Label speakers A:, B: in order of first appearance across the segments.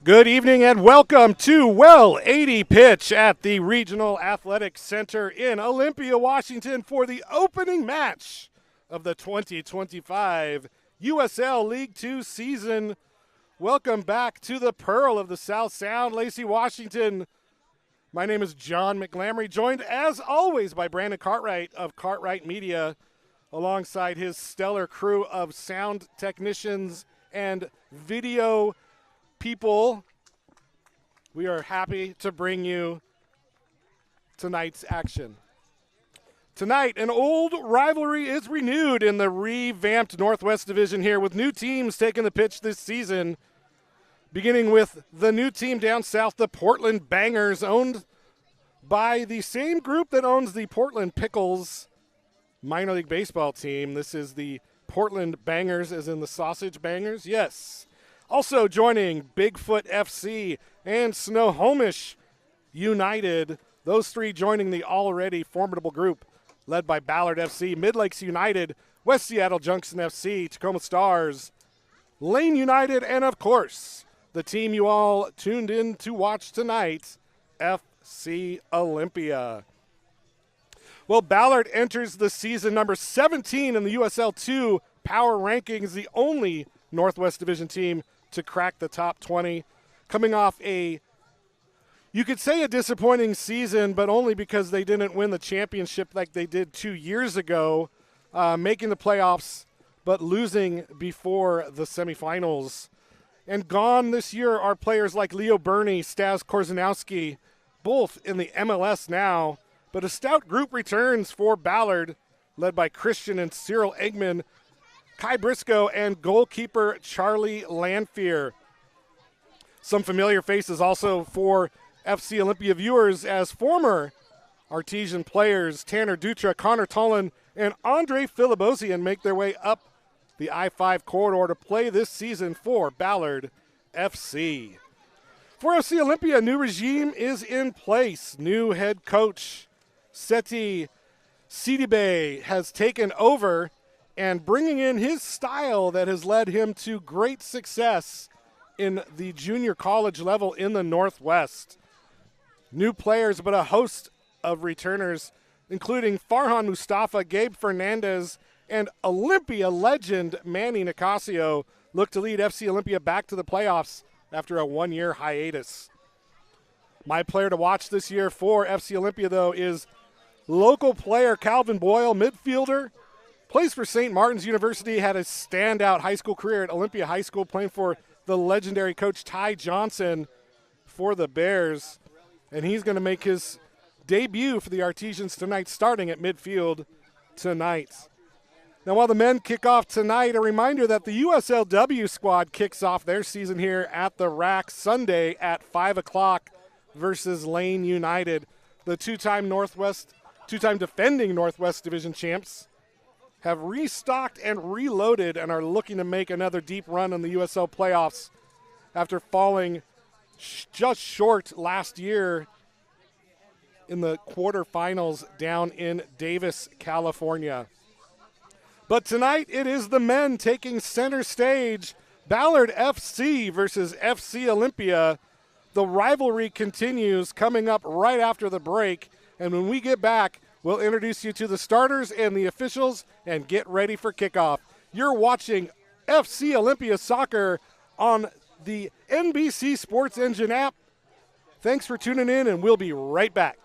A: Good evening and welcome to Well 80 Pitch at the Regional Athletic Center in Olympia, Washington for the opening match of the 2025 USL League Two season. Welcome back to the Pearl of the South Sound, Lacey, Washington. My name is John McLamry, joined as always by Brandon Cartwright of Cartwright Media, alongside his stellar crew of sound technicians and video people. We are happy to bring you tonight's action. Tonight, an old rivalry is renewed in the revamped Northwest Division here, with new teams taking the pitch this season, beginning with the new team down south, the Portland Bangers, owned by the same group that owns the Portland Pickles minor league baseball team. This is the Portland Bangers, as in the sausage bangers. Yes. Also joining Bigfoot FC and Snohomish United. Those three joining the already formidable group led by Ballard FC, Mid-Lakes United, West Seattle Junction FC, Tacoma Stars, Lane United, and of course, the team you all tuned in to watch tonight, FC Olympia. Well, Ballard enters the season number 17 in the USL 2 Power Rankings, the only Northwest Division team to crack the top 20, coming off you could say a disappointing season, but only because they didn't win the championship like they did 2 years ago, making the playoffs but losing before the semifinals. And gone this year are players like Leo Burney, Stas Korzanowski, both in the MLS now, but a stout group returns for Ballard, led by Christian and Cyril Eggman, Kai Briscoe, and goalkeeper Charlie Lanfear. Some familiar faces also for FC Olympia viewers, as former Artesian players Tanner Dutra, Connor Tolan, and Andre Filibosian make their way up the I-5 corridor to play this season for Ballard FC. For FC Olympia, a new regime is in place. New head coach Seti Sidibe has taken over and bringing in his style that has led him to great success in the junior college level in the Northwest. New players, but a host of returners, including Farhan Mustafa, Gabe Fernandez, and Olympia legend Manny Nicasio, look to lead FC Olympia back to the playoffs after a one-year hiatus. My player to watch this year for FC Olympia, though, is local player Calvin Boyle, midfielder. Plays for St. Martin's University, had a standout high school career at Olympia High School, playing for the legendary coach Ty Johnson for the Bears. And he's going to make his debut for the Artesians tonight, starting at midfield tonight. Now, while the men kick off tonight, a reminder that the USLW squad kicks off their season here at the Rack Sunday at 5 o'clock versus Lane United. The two-time defending Northwest Division champs have restocked and reloaded and are looking to make another deep run in the USL playoffs after falling just short last year in the quarterfinals down in Davis, California. But tonight it is the men taking center stage. Ballard FC versus FC Olympia. The rivalry continues, coming up right after the break. And when we get back, we'll introduce you to the starters and the officials and get ready for kickoff. You're watching FC Olympia Soccer on the NBC Sports Engine app. Thanks for tuning in, and we'll be right back.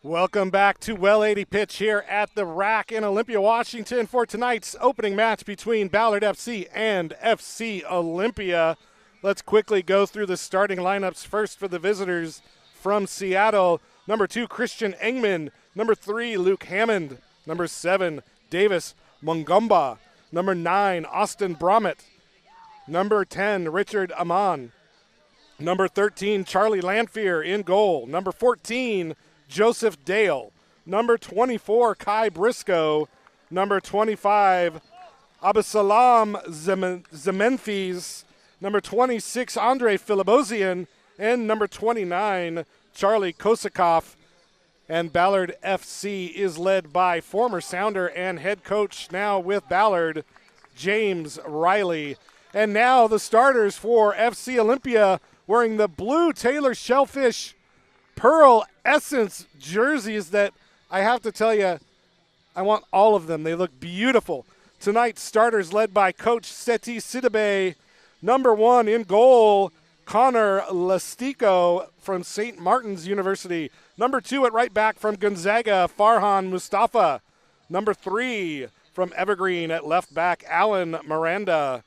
A: Welcome back to Well 80 Pitch here at the Rack in Olympia, Washington for tonight's opening match between Ballard FC and FC Olympia. Let's quickly go through the starting lineups. First for the visitors from Seattle, number 2, Christian Engman, number 3, Luke Hammond, number 7, Davis Mungumba, number 9, Austin Bromett, number 10, Richard Amon, number 13, Charlie Lanphier in goal, number 14, Joseph Dale, number 24, Kai Briscoe, number 25, Abisalam Zemenfis, number 26, Andre Filibosian, and number 29, Charlie Kosakov. And Ballard FC is led by former Sounder and head coach now with Ballard, James Riley. And now the starters for FC Olympia wearing the blue Taylor Shellfish Pearl Essence jerseys that I have to tell you, I want all of them. They look beautiful. Tonight's starters led by Coach Seti Sidibe. Number 1 in goal, Connor Lastico from St. Martin's University. Number 2 at right back from Gonzaga, Farhan Mustafa. Number 3 from Evergreen at left back, Alan Miranda.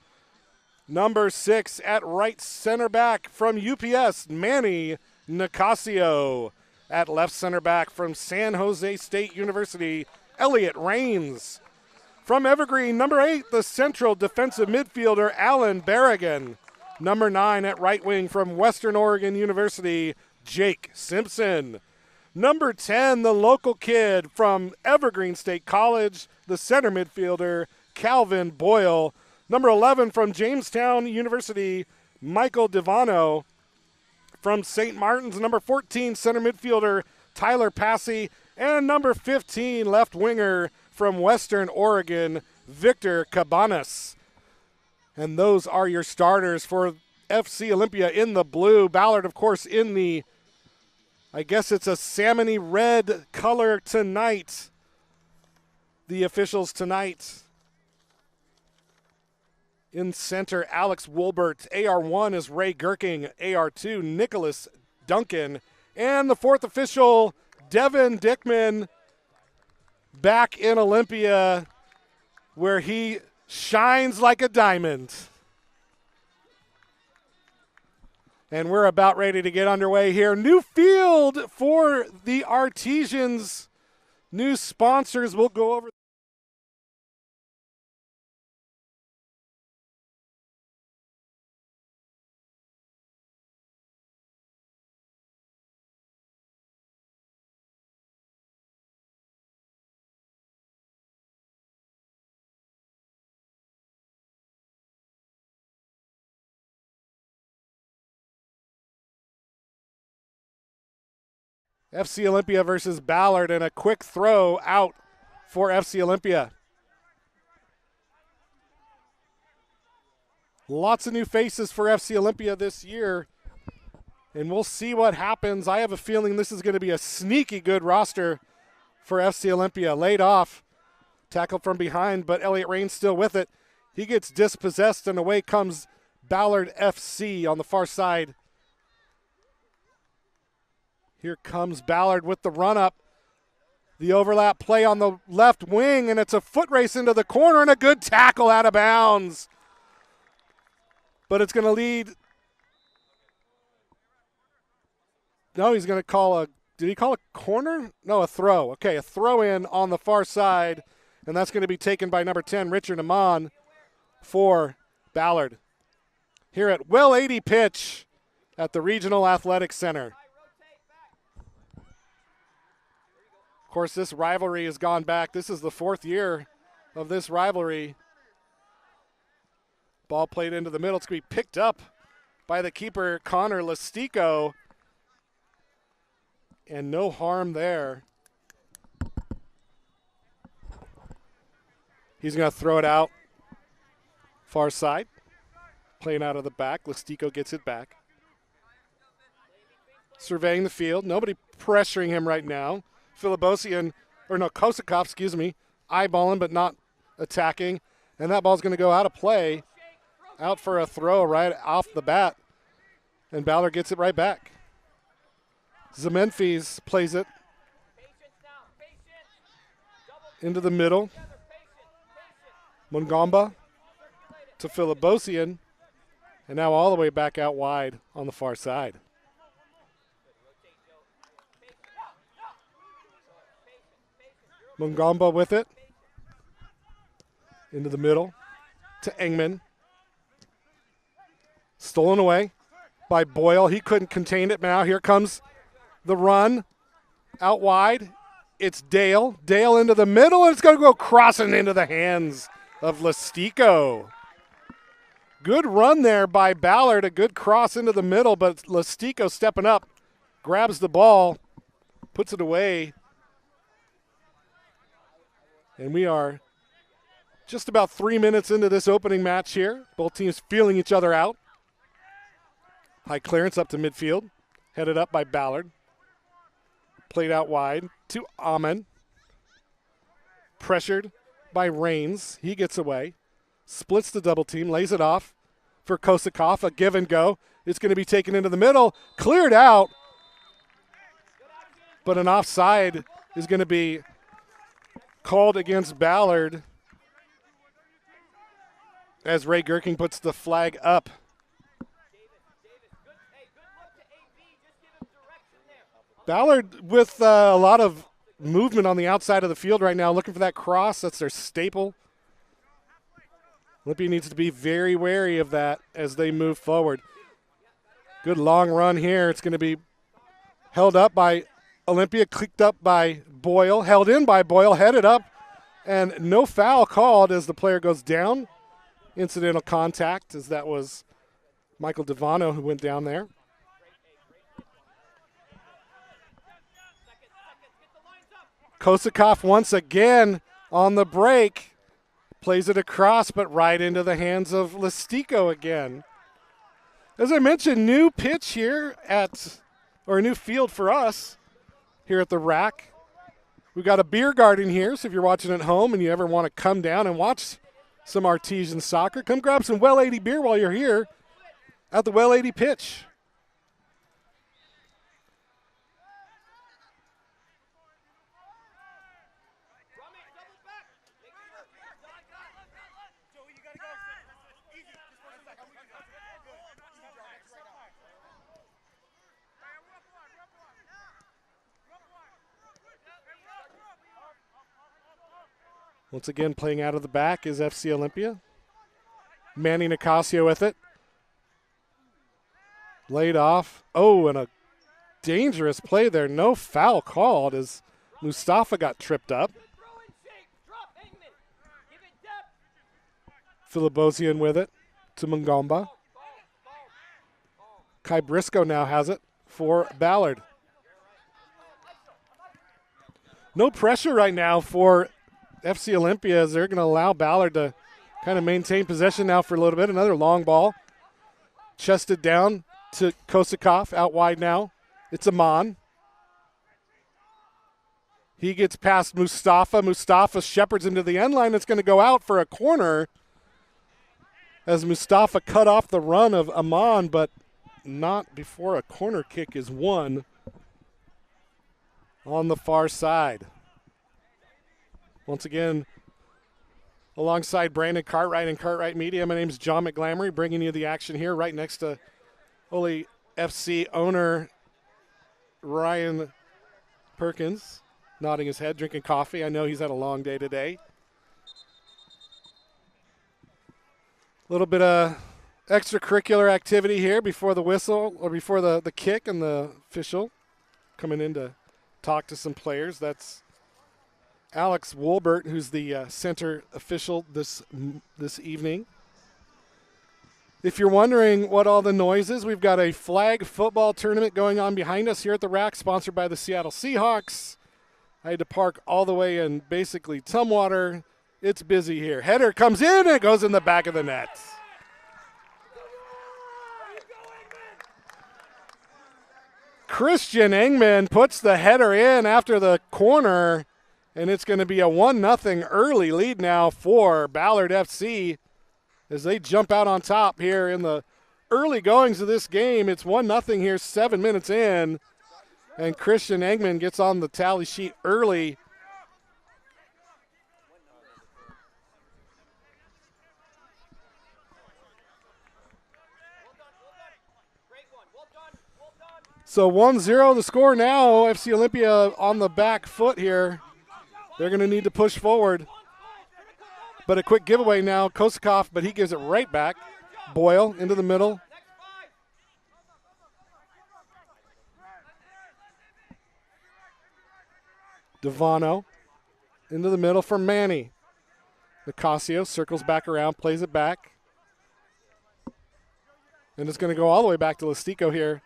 A: Number 6 at right center back from UPS, Manny Nicasio. At left center back from San Jose State University, Elliot Rains. From Evergreen, number 8, the central defensive midfielder, Alan Berrigan. Number 9 at right wing from Western Oregon University, Jake Simpson. Number 10, the local kid from Evergreen State College, the center midfielder, Calvin Boyle. Number 11 from Jamestown University, Michael Devano. From St. Martin's, number 14, center midfielder, Tyler Passy. And number 15, left winger from Western Oregon, Victor Cabanas. And those are your starters for FC Olympia in the blue. Ballard, of course, in the, I guess it's a salmony red color tonight. The officials tonight. In center, Alex Wolbert. AR1 is Ray Gherking. AR2, Nicholas Duncan. And the fourth official, Devin Dickman, back in Olympia, where he shines like a diamond. And we're about ready to get underway here. New field for the Artesians. New sponsors. We'll go over. FC Olympia versus Ballard, and a quick throw out for FC Olympia. Lots of new faces for FC Olympia this year, and we'll see what happens. I have a feeling this is going to be a sneaky good roster for FC Olympia. Laid off, tackled from behind, but Elliot Rains still with it. He gets dispossessed, and away comes Ballard FC on the far side. Here comes Ballard with the run-up. The overlap play on the left wing, and it's a foot race into the corner and a good tackle out of bounds. But it's going to lead. No, he's going to call a, did he call a corner? No, a throw. Okay, a throw in on the far side, and that's going to be taken by number 10, Richard Amon, for Ballard. Here at Well 80 Pitch at the Regional Athletic Center. Of course, this rivalry has gone back. This is the 4th year of this rivalry. Ball played into the middle. It's going to be picked up by the keeper, Connor Lastico. And no harm there. He's going to throw it out. Far side. Playing out of the back. Lastico gets it back. Surveying the field. Nobody pressuring him right now. Filibosian, or no, Kosakov, eyeballing but not attacking. And that ball's going to go out of play, out for a throw right off the bat. And Ballard gets it right back. Zemenfis plays it. into the middle. Mungamba to Philibosian. And now all the way back out wide on the far side. Mungamba with it. Into the middle to Engman. Stolen away by Boyle. He couldn't contain it. Now here comes the run out wide. It's Dale. Dale into the middle, and it's going to go crossing into the hands of Lestico. Good run there by Ballard. A good cross into the middle, but Lestico stepping up, grabs the ball, puts it away. And we are just about 3 minutes into this opening match here. Both teams feeling each other out. High clearance up to midfield. Headed up by Ballard. Played out wide to Amon. Pressured by Rains. He gets away. Splits the double team. Lays it off for Kosakov. A give and go. It's going to be taken into the middle. Cleared out. But an offside is going to be called against Ballard as Ray Gherking puts the flag up. Ballard with a lot of movement on the outside of the field right now, looking for that cross. That's their staple. Olympia needs to be very wary of that as they move forward. Good long run here. It's going to be held up by Olympia, clicked up by Boyle, held in by Boyle, headed up, and no foul called as the player goes down. Incidental contact, as that was Michael Devano who went down there. Kosakov once again on the break. Plays it across, but right into the hands of Lestico again. As I mentioned, new pitch here or a new field for us here at the Rack. We've got a beer garden here, so if you're watching at home and you ever want to come down and watch some artesian soccer, come grab some Well 80 beer while you're here at the Well 80 pitch. Once again, playing out of the back is FC Olympia. Manny Nicasio with it. Laid off. Oh, and a dangerous play there. No foul called as Mustafa got tripped up. Philibosian with it to Mungamba. Kai Briscoe now has it for Ballard. No pressure right now for FC Olympia as they're going to allow Ballard to kind of maintain possession now for a little bit. Another long ball. Chested down to Kosakov, out wide now. It's Amon. He gets past Mustafa. Mustafa shepherds into the end line. It's going to go out for a corner as Mustafa cut off the run of Amon, but not before a corner kick is won on the far side. Once again, alongside Brandon Cartwright and Cartwright Media, my name is John McGlamory, bringing you the action here right next to Ole FC owner Ryan Perkins, nodding his head, drinking coffee. I know he's had a long day today. A little bit of extracurricular activity here before the whistle, or before the kick, and the official coming in to talk to some players. That's Alex Wolbert, who's the center official this evening. If you're wondering what all the noise is, we've got a flag football tournament going on behind us here at the Rack, sponsored by the Seattle Seahawks. I had to park all the way in basically Tumwater. It's busy here. Header comes in and it goes in the back of the net. Christian Engman puts the header in after the corner. And it's going to be a 1-0 early lead now for Ballard FC as they jump out on top here in the early goings of this game. It's 1-0 here, 7 minutes in. And Christian Engman gets on the tally sheet early. So 1-0 the score now. FC Olympia on the back foot here. They're going to need to push forward. But a quick giveaway now. Kosakov, but he gives it right back. Boyle into the middle. Devano into the middle for Manny. Nicasio circles back around, plays it back. And it's going to go all the way back to Listico here.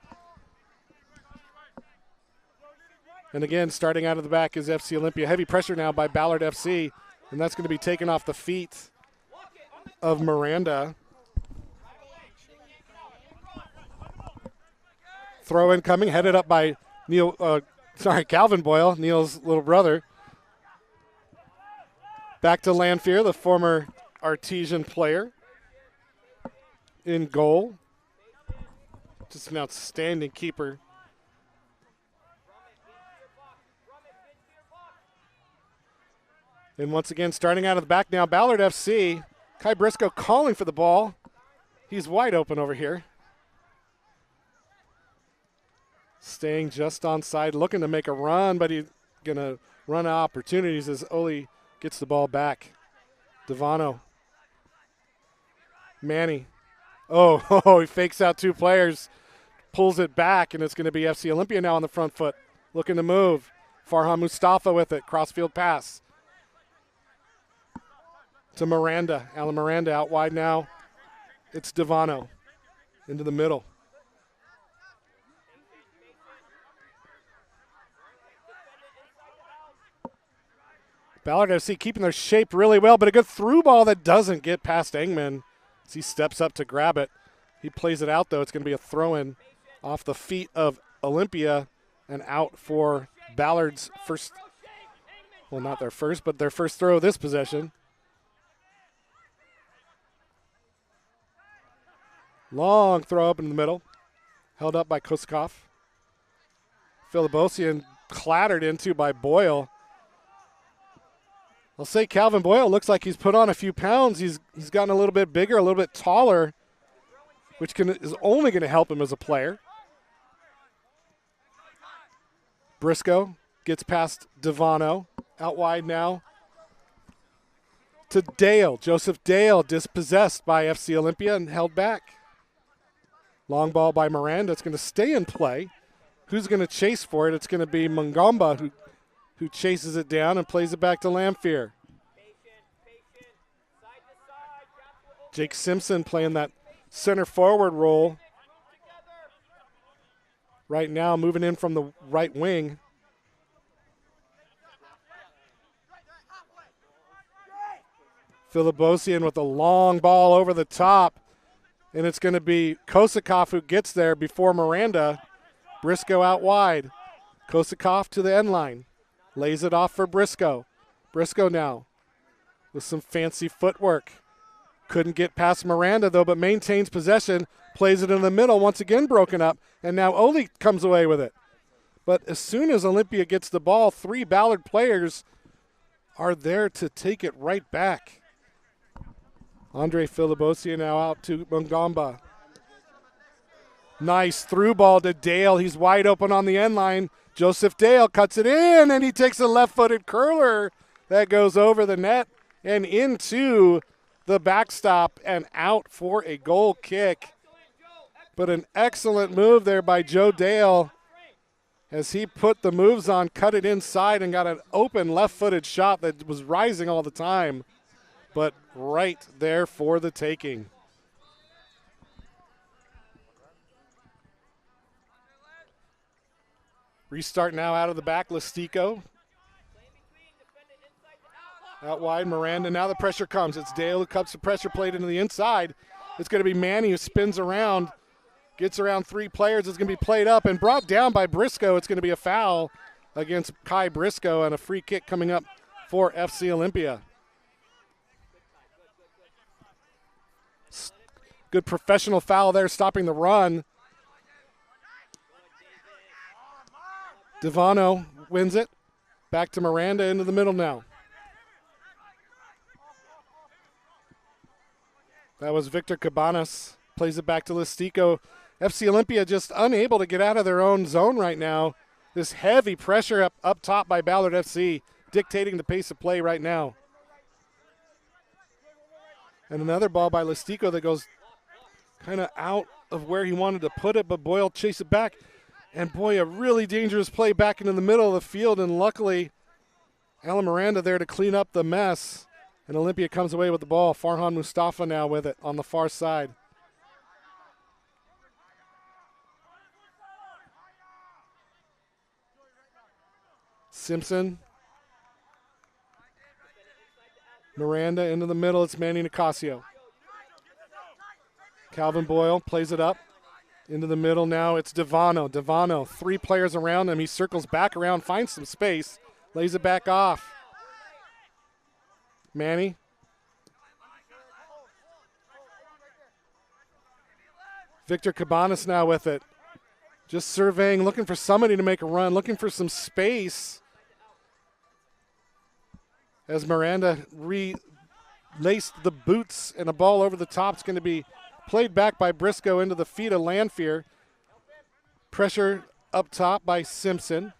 A: And again, starting out of the back is FC Olympia. Heavy pressure now by Ballard FC. And that's going to be taken off the feet of Miranda. Throw in coming, headed up by Calvin Boyle, Neil's little brother. Back to Lanfear, the former Artesian player. In goal. Just an outstanding keeper. And once again, starting out of the back now, Ballard FC. Kai Briscoe calling for the ball. He's wide open over here. Staying just onside, looking to make a run, but he's going to run out of opportunities as Oli gets the ball back. Devano. Manny. Oh, he fakes out two players, pulls it back, and it's going to be FC Olympia now on the front foot, looking to move. Farhan Mustafa with it, crossfield pass. To Miranda. Alan Miranda out wide now. It's Devano into the middle. Ballard FC keeping their shape really well, but a good through ball that doesn't get past Engman as he steps up to grab it. He plays it out, though. It's going to be a throw-in off the feet of Olympia and out for Ballard's first, well, not their first, but their first throw of this possession. Long throw up in the middle. Held up by Kosakov. Filibosian clattered into by Boyle. I'll say Calvin Boyle looks like he's put on a few pounds. He's gotten a little bit bigger, a little bit taller, which is only going to help him as a player. Briscoe gets past Devano. Out wide now to Dale. Joseph Dale dispossessed by FC Olympia and held back. Long ball by Miranda. It's going to stay in play. Who's going to chase for it? It's going to be Mungamba who chases it down and plays it back to Lanfear. Jake Simpson playing that center forward role. Right now moving in from the right wing. Filibosian with a long ball over the top. And it's going to be Kosakov who gets there before Miranda. Briscoe out wide. Kosakov to the end line. Lays it off for Briscoe. Briscoe now with some fancy footwork. Couldn't get past Miranda, though, but maintains possession. Plays it in the middle, once again broken up. And now Oli comes away with it. But as soon as Olympia gets the ball, three Ballard players are there to take it right back. Andre Filibosia now out to Mungamba. Nice through ball to Dale. He's wide open on the end line. Joseph Dale cuts it in, and he takes a left-footed curler that goes over the net and into the backstop and out for a goal kick. But an excellent move there by Joe Dale as he put the moves on, cut it inside, and got an open left-footed shot that was rising all the time, but right there for the taking. Restart now out of the back, Listico. Out wide, Miranda. Now the pressure comes. It's Dale who cuts the pressure plate into the inside. It's going to be Manny who spins around, gets around three players. It's going to be played up and brought down by Briscoe. It's going to be a foul against Kai Briscoe and a free kick coming up for FC Olympia. Good professional foul there, stopping the run. Devano wins it. Back to Miranda into the middle now. That was Victor Cabanas. Plays it back to Listico. FC Olympia just unable to get out of their own zone right now. This heavy pressure up top by Ballard FC dictating the pace of play right now. And another ball by Listico that goes kind of out of where he wanted to put it, but Boyle chased it back. And boy, a really dangerous play back into the middle of the field, and luckily Alan Miranda there to clean up the mess. And Olympia comes away with the ball. Farhan Mustafa now with it on the far side. Simpson. Miranda into the middle. It's Manny Nicasio. Calvin Boyle plays it up into the middle now. It's Devano. Devano, 3 players around him. He circles back around, finds some space, lays it back off. Manny. Victor Cabanas now with it. Just surveying, looking for somebody to make a run, looking for some space. As Miranda relaced the boots and a ball over the top. It's going to be played back by Briscoe into the feet of Lanfear. Pressure up top by Simpson.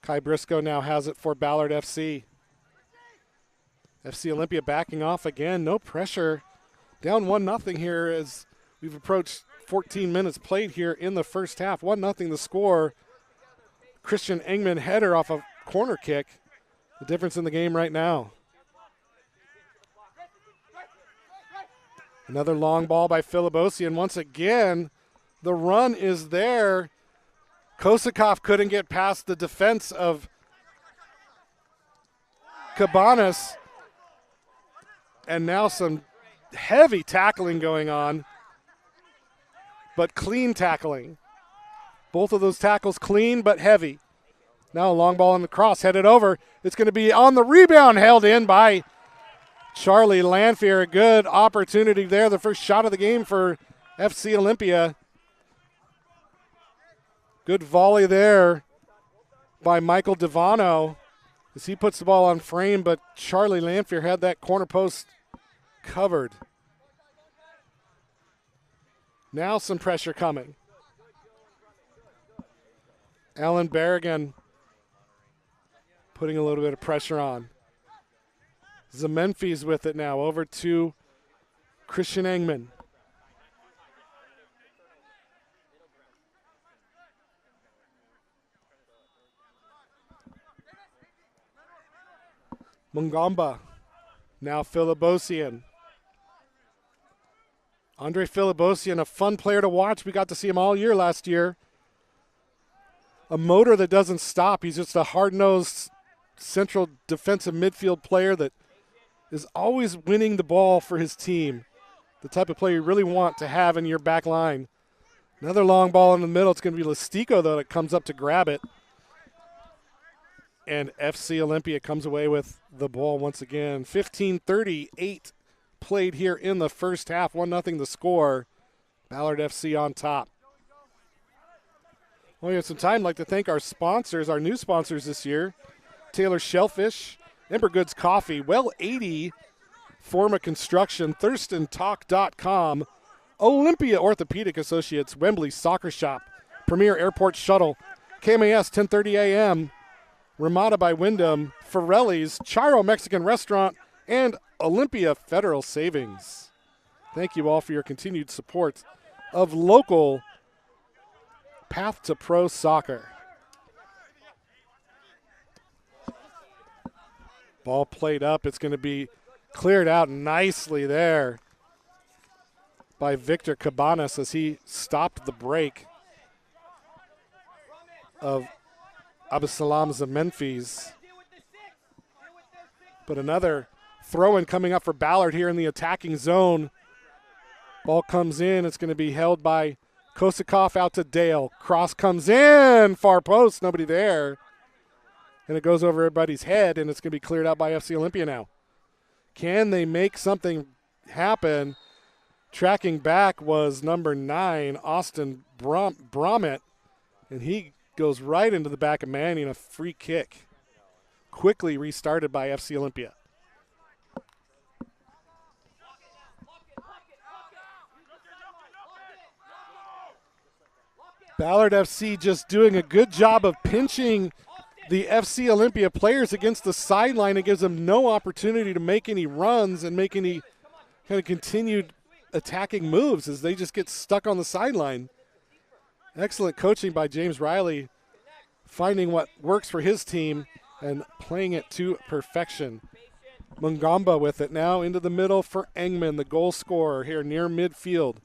A: Kai Briscoe now has it for Ballard FC. FC Olympia backing off again. No pressure. Down 1-0 here as we've approached 14 minutes played here in the first half. 1-0 the score. Christian Engman header off a corner kick. The difference in the game right now. Another long ball by Filibosian. Once again, the run is there. Kosakov couldn't get past the defense of Cabanas. And now some heavy tackling going on, but clean tackling. Both of those tackles clean but heavy. Now a long ball on the cross, headed over. It's going to be on the rebound, held in by Charlie Lanfear. A good opportunity there. The first shot of the game for FC Olympia. Good volley there by Michael Devano as he puts the ball on frame, but Charlie Lanfear had that corner post covered. Now some pressure coming. Alan Berrigan putting a little bit of pressure on. Zemenfi's with it now, over to Christian Engman. Mungamba, now Filibosian. Andre Filibosian, a fun player to watch. We got to see him all year last year. A motor that doesn't stop. He's just a hard-nosed central defensive midfield player that is always winning the ball for his team. The type of player you really want to have in your back line. Another long ball in the middle. It's going to be Listico, though, that comes up to grab it. And FC Olympia comes away with the ball once again. 15:38 played here in the first half. 1-0 the score. Ballard FC on top. Well, we have some time. I'd like to thank our sponsors, our new sponsors this year. Taylor Shellfish, Ember Goods Coffee, Well 80, Forma Construction, ThurstonTalk.com, Olympia Orthopedic Associates, Wembley Soccer Shop, Premier Airport Shuttle, KMAS 10:30 a.m., Ramada by Wyndham, Forelli's, Chiro Mexican Restaurant, and Olympia Federal Savings. Thank you all for your continued support of local Path to Pro Soccer. Ball played up. It's going to be cleared out nicely there by Victor Cabanas as he stopped the break of Abusalam Zemenfi's. But another throw-in coming up for Ballard here in the attacking zone. Ball comes in. It's going to be held by Kosakov out to Dale. Cross comes in. Far post. Nobody there. And it goes over everybody's head, and it's going to be cleared out by FC Olympia now. Can they make something happen? Tracking back was number 9, Austin Bromett, and he goes right into the back of Manny in a free kick. quickly restarted by FC Olympia. Ballard FC just doing a good job of pinching the FC Olympia players against the sideline. It gives them no opportunity to make any runs and make any kind of continued attacking moves as they just get stuck on the sideline. Excellent coaching by James Riley, finding what works for his team and playing it to perfection. Mungamba with it now into the middle for Engman, the goal scorer here near midfield.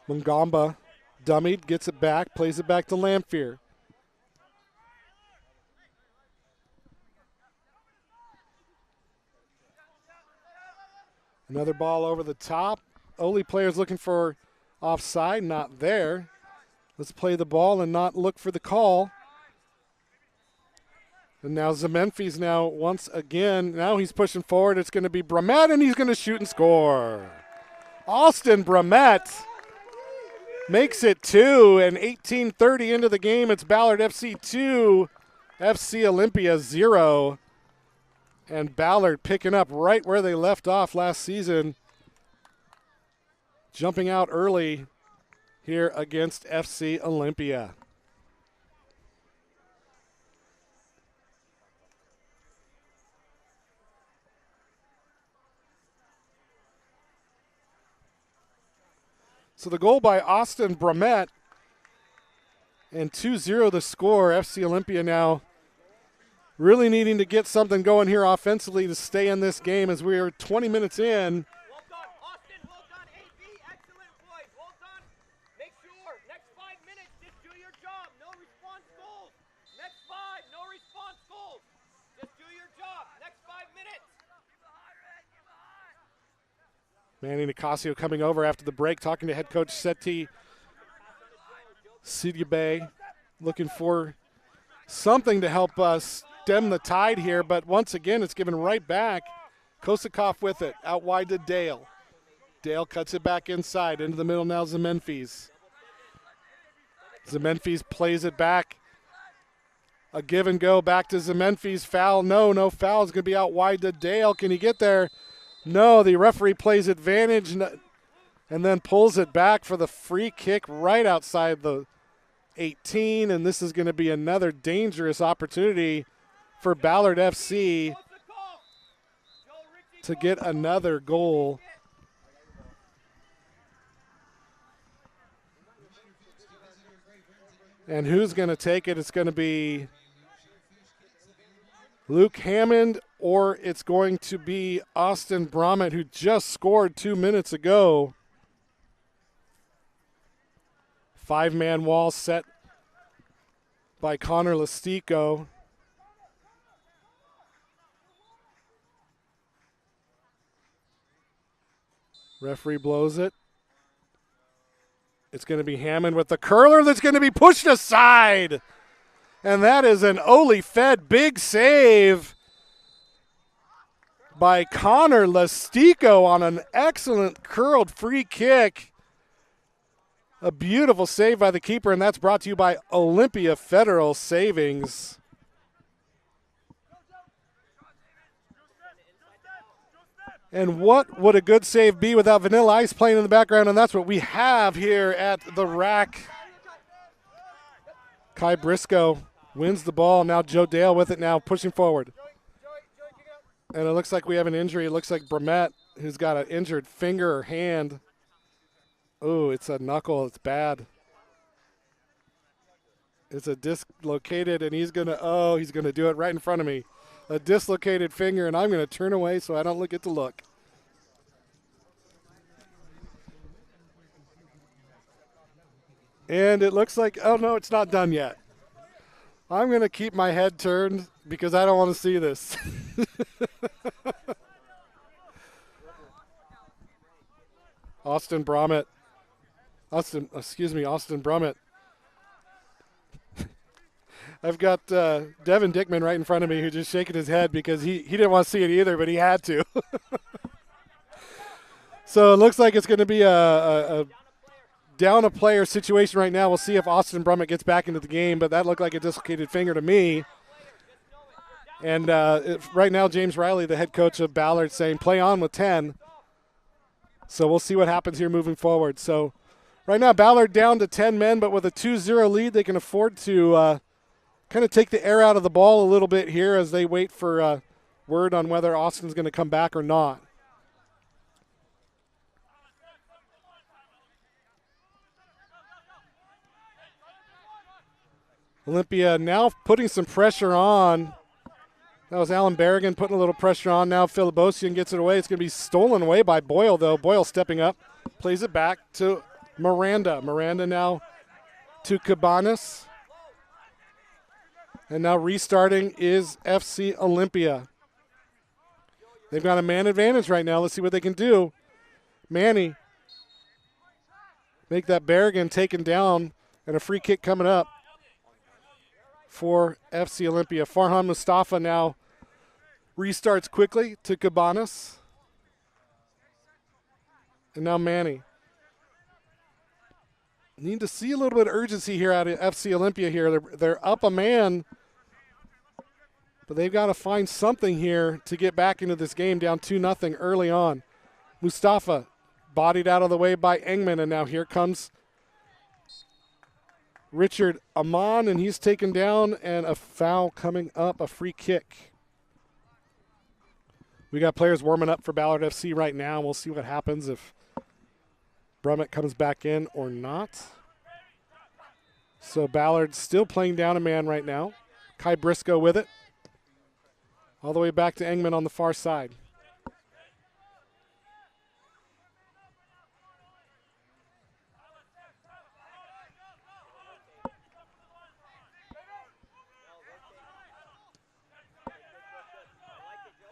A: Mungamba dummied, gets it back, plays it back to Lamphere. Another ball over the top. Oli players looking for offside, not there. Let's play the ball and not look for the call. And now Zemenfi's now once again, now he's pushing forward. It's going to be Brummett, and he's going to shoot and score. Austin Brummett makes it 2, and 18:30 into the game. It's Ballard FC 2, FC Olympia 0. And Ballard picking up right where they left off last season. Jumping out early here against FC Olympia. So the goal by Austin Brummett, and 2-0 the score. FC Olympia now really needing to get something going here offensively to stay in this game as we are 20 minutes in.
B: Well done, Austin. Well done, AB. Excellent, boys. Well done. Make sure, next 5 minutes, just do your job. No response goals. Next 5, no response goals. Just do your job. Next 5 minutes.
A: Manny Nicasio coming over after the break, talking to head coach Seti Sidibe, looking for something to help us stem the tide here, but once again it's given right back. Kosakov with it, out wide to Dale. Dale cuts it back inside, into the middle now Zemenfis. Zemenfis plays it back. A give and go back to Zemenfis. Foul, no foul. Is going to be out wide to Dale. Can he get there? No, the referee plays advantage and then pulls it back for the free kick right outside the 18, and this is going to be another dangerous opportunity for Ballard FC to get another goal. And who's going to take it? It's going to be Luke Hammond, or it's going to be Austin Brummett, who just scored 2 minutes ago. 5-man wall set by Connor Listico. Referee blows it. It's going to be Hammond with the curler that's going to be pushed aside. And that is an Oli Fed big save by Connor Listico on an excellent curled free kick. A beautiful save by the keeper, and that's brought to you by Olympia Federal Savings. And what would a good save be without Vanilla Ice playing in the background? And that's what we have here at the rack. Kai Briscoe wins the ball. Now Joe Dale with it now, pushing forward. And it looks like we have an injury. It looks like Brummett, who's got an injured finger or hand. Oh, it's a knuckle. It's bad. It's a dislocated, and he's going to do it right in front of me. A dislocated finger, and I'm going to turn away so I don't get to look. And it looks like, oh, no, it's not done yet. I'm going to keep my head turned because I don't want to see this. Austin Brummett. Austin Brummett. I've got Devin Dickman right in front of me who's just shaking his head because he didn't want to see it either, but he had to. So it looks like it's going to be a down a player situation right now. We'll see if Austin Brummett gets back into the game, but that looked like a dislocated finger to me. And right now, James Riley, the head coach of Ballard, saying play on with 10. So we'll see what happens here moving forward. So right now, Ballard down to 10 men, but with a 2-0 lead, they can afford to kind of take the air out of the ball a little bit here as they wait for word on whether Austin's going to come back or not. Olympia now putting some pressure on. That was Alan Berrigan putting a little pressure on. Now Filibosian gets it away. It's going to be stolen away by Boyle, though. Boyle stepping up, plays it back to Miranda. Miranda now to Cabanas. And now restarting is FC Olympia. They've got a man advantage right now. Let's see what they can do. Manny. Make that Berrigan taken down, and a free kick coming up for FC Olympia. Farhan Mustafa now restarts quickly to Cabanas. And now Manny. Need to see a little bit of urgency here out of FC Olympia here. They're up a man, but they've got to find something here to get back into this game down 2-0 early on. Mustafa bodied out of the way by Engman, and now here comes Richard Amon, and he's taken down, and a foul coming up, a free kick. We got players warming up for Ballard FC right now. We'll see what happens if Brummett comes back in or not. So Ballard still playing down a man right now. Kai Briscoe with it. All the way back to Engman on the far side.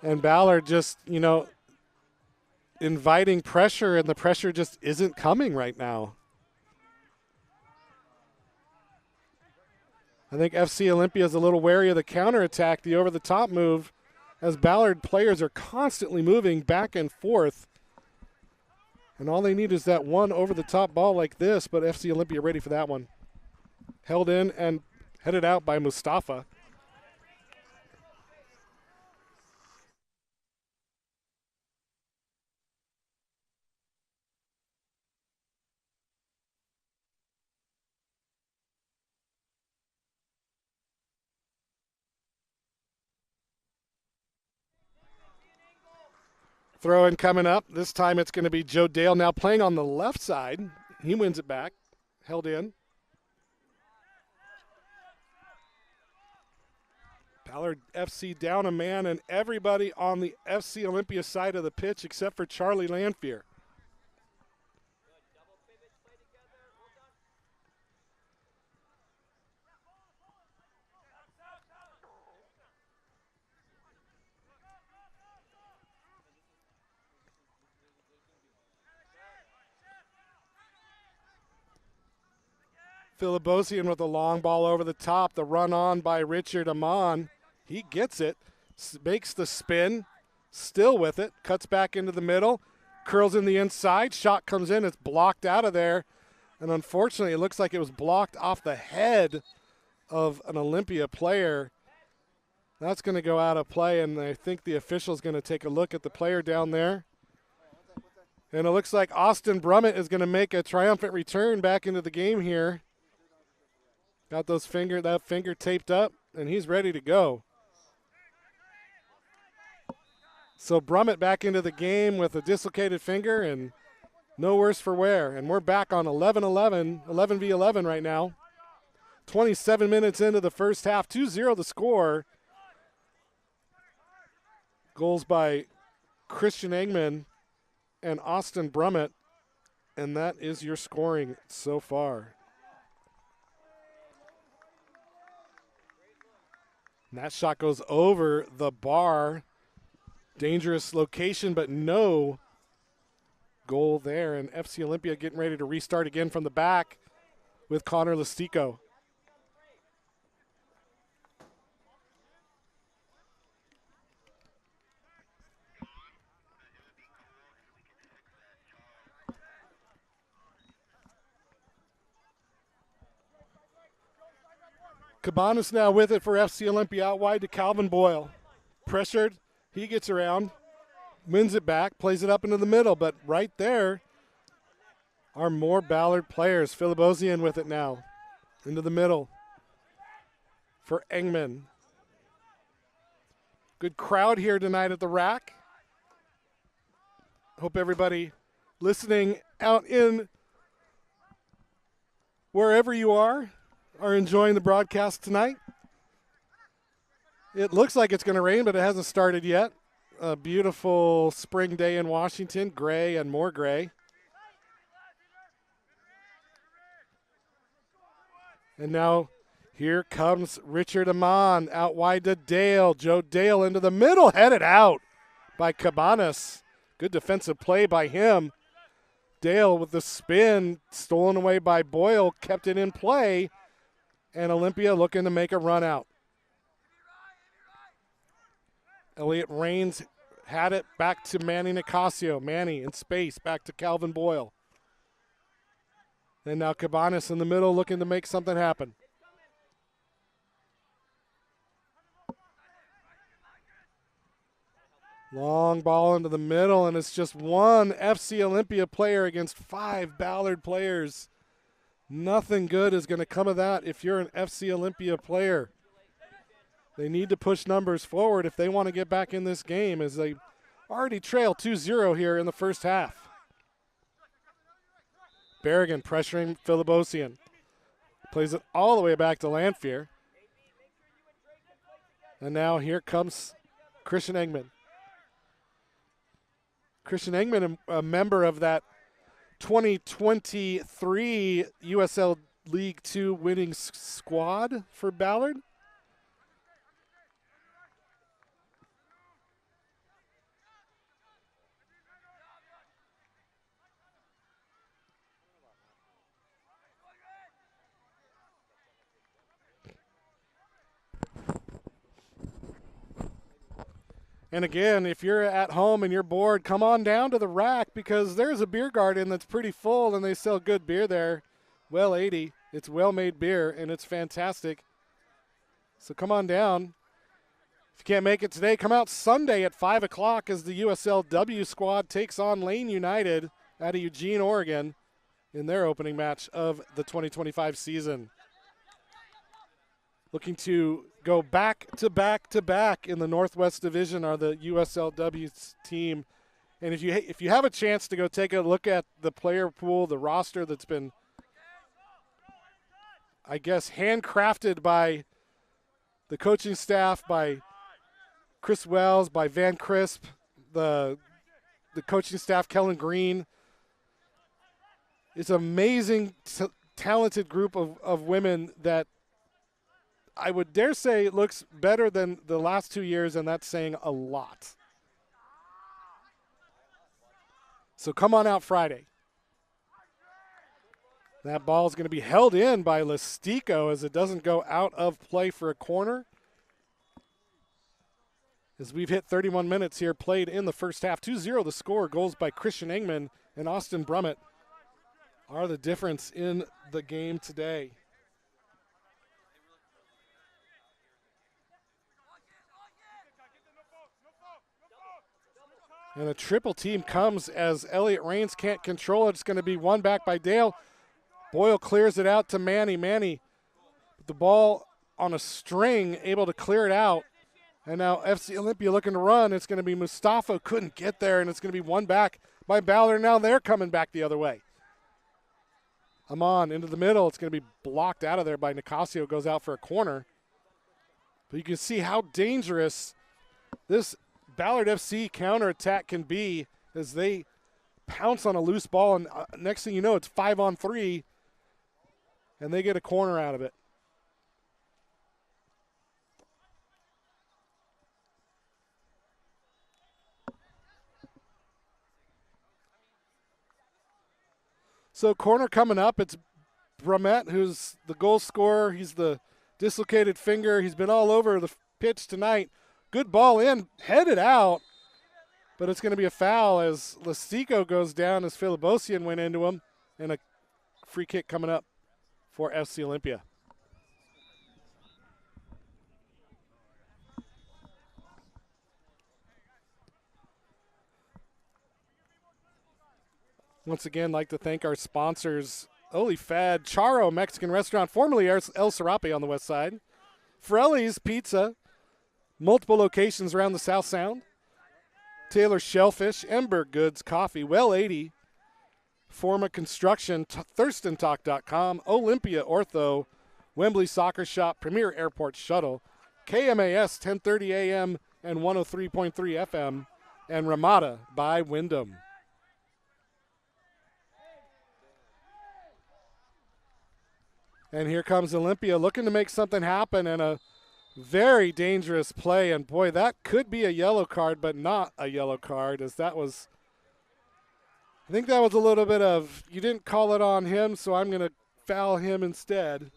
A: And Ballard just, inviting pressure, and the pressure just isn't coming right now. I think FC Olympia is a little wary of the counterattack, the over-the-top move, as Ballard players are constantly moving back and forth. And all they need is that one over-the-top ball like this, but FC Olympia ready for that one. Held in and headed out by Mustafa. Throw in coming up. This time it's going to be Joe Dale now playing on the left side. He wins it back. Held in. Ballard FC down a man, and everybody on the FC Olympia side of the pitch except for Charlie Lanfear. Filibosian with a long ball over the top. The run on by Richard Amon. He gets it, makes the spin, still with it, cuts back into the middle, curls in the inside. Shot comes in. It's blocked out of there. And unfortunately, it looks like it was blocked off the head of an Olympia player. That's going to go out of play, and I think the official's going to take a look at the player down there. And it looks like Austin Brummett is going to make a triumphant return back into the game here. Got that finger taped up, and he's ready to go. So Brummett back into the game with a dislocated finger, and no worse for wear. And we're back on 11v11 right now. 27 minutes into the first half, 2-0 the score. Goals by Christian Engman and Austin Brummett, and that is your scoring so far. And that shot goes over the bar. Dangerous location, but no goal there. And FC Olympia getting ready to restart again from the back with Connor Listico. Cabanas now with it for FC Olympia, out wide to Calvin Boyle. Pressured, he gets around, wins it back, plays it up into the middle, but right there are more Ballard players. Filibosian with it now, into the middle for Engman. Good crowd here tonight at the rack. Hope everybody listening out in wherever you are enjoying the broadcast tonight. It looks like it's going to rain, but it hasn't started yet. A beautiful spring day in Washington, gray and more gray. And now here comes Richard Amon out wide to Dale. Joe Dale into the middle, headed out by Cabanas. Good defensive play by him. Dale with the spin, stolen away by Boyle, kept it in play, and Olympia looking to make a run out. Elliot Raines had it back to Manny Nicasio. Manny in space, back to Calvin Boyle. And now Cabanas in the middle looking to make something happen. Long ball into the middle, and it's just one FC Olympia player against 5 Ballard players. Nothing good is going to come of that if you're an FC Olympia player. They need to push numbers forward if they want to get back in this game, as they already trail 2-0 here in the first half. Berrigan pressuring Filibosian. Plays it all the way back to Lanphier. And now here comes Christian Engman. Christian Engman, a member of that 2023 USL League 2 winning squad for Ballard. And again, if you're at home and you're bored, come on down to the rack, because there's a beer garden that's pretty full and they sell good beer there. Well 80. It's well-made beer and it's fantastic. So come on down. If you can't make it today, come out Sunday at 5 o'clock as the USLW squad takes on Lane United out of Eugene, Oregon in their opening match of the 2025 season. Looking to go back to back to back in the Northwest Division are the USLW team. And if you have a chance to go take a look at the player pool, the roster that's been, I guess, handcrafted by the coaching staff, by Chris Wells, by Van Crisp, the coaching staff, Kellen Green. It's an amazing, talented group of women that I would dare say it looks better than the last 2 years, and that's saying a lot. So come on out Friday. That ball is going to be held in by Listico as it doesn't go out of play for a corner. As we've hit 31 minutes here played in the first half. 2-0 the score. Goals by Christian Engman and Austin Brummett are the difference in the game today. And a triple team comes as Elliot Raines can't control it. It's going to be one back by Dale. Boyle clears it out to Manny. Manny with the ball on a string, able to clear it out. And now FC Olympia looking to run. It's going to be Mustafa, couldn't get there, and it's going to be one back by Ballard. Now they're coming back the other way. Amon into the middle. It's going to be blocked out of there by Nicasio. Goes out for a corner. But you can see how dangerous this Ballard FC counterattack can be as they pounce on a loose ball, and next thing you know, it's 5-on-3, and they get a corner out of it. So corner coming up. It's Brummett, who's the goal scorer. He's the dislocated finger. He's been all over the pitch tonight. Good ball in, headed out, but it's going to be a foul as Listico goes down as Filibosian went into him, and a free kick coming up for FC Olympia. Once again, like to thank our sponsors, Olifad Charo Mexican Restaurant, formerly El Serape on the west side, Frelli's Pizza, multiple locations around the South Sound, Taylor Shellfish, Ember Goods Coffee, Well 80, Forma Construction, ThurstonTalk.com, Olympia Ortho, Wembley Soccer Shop, Premier Airport Shuttle, KMAS 1030 AM and 103.3 FM, and Ramada by Wyndham. And here comes Olympia looking to make something happen, and a very dangerous play. And boy, that could be a yellow card, but not a yellow card, as that was, I think that was a little bit of, you didn't call it on him, so I'm going to foul him instead.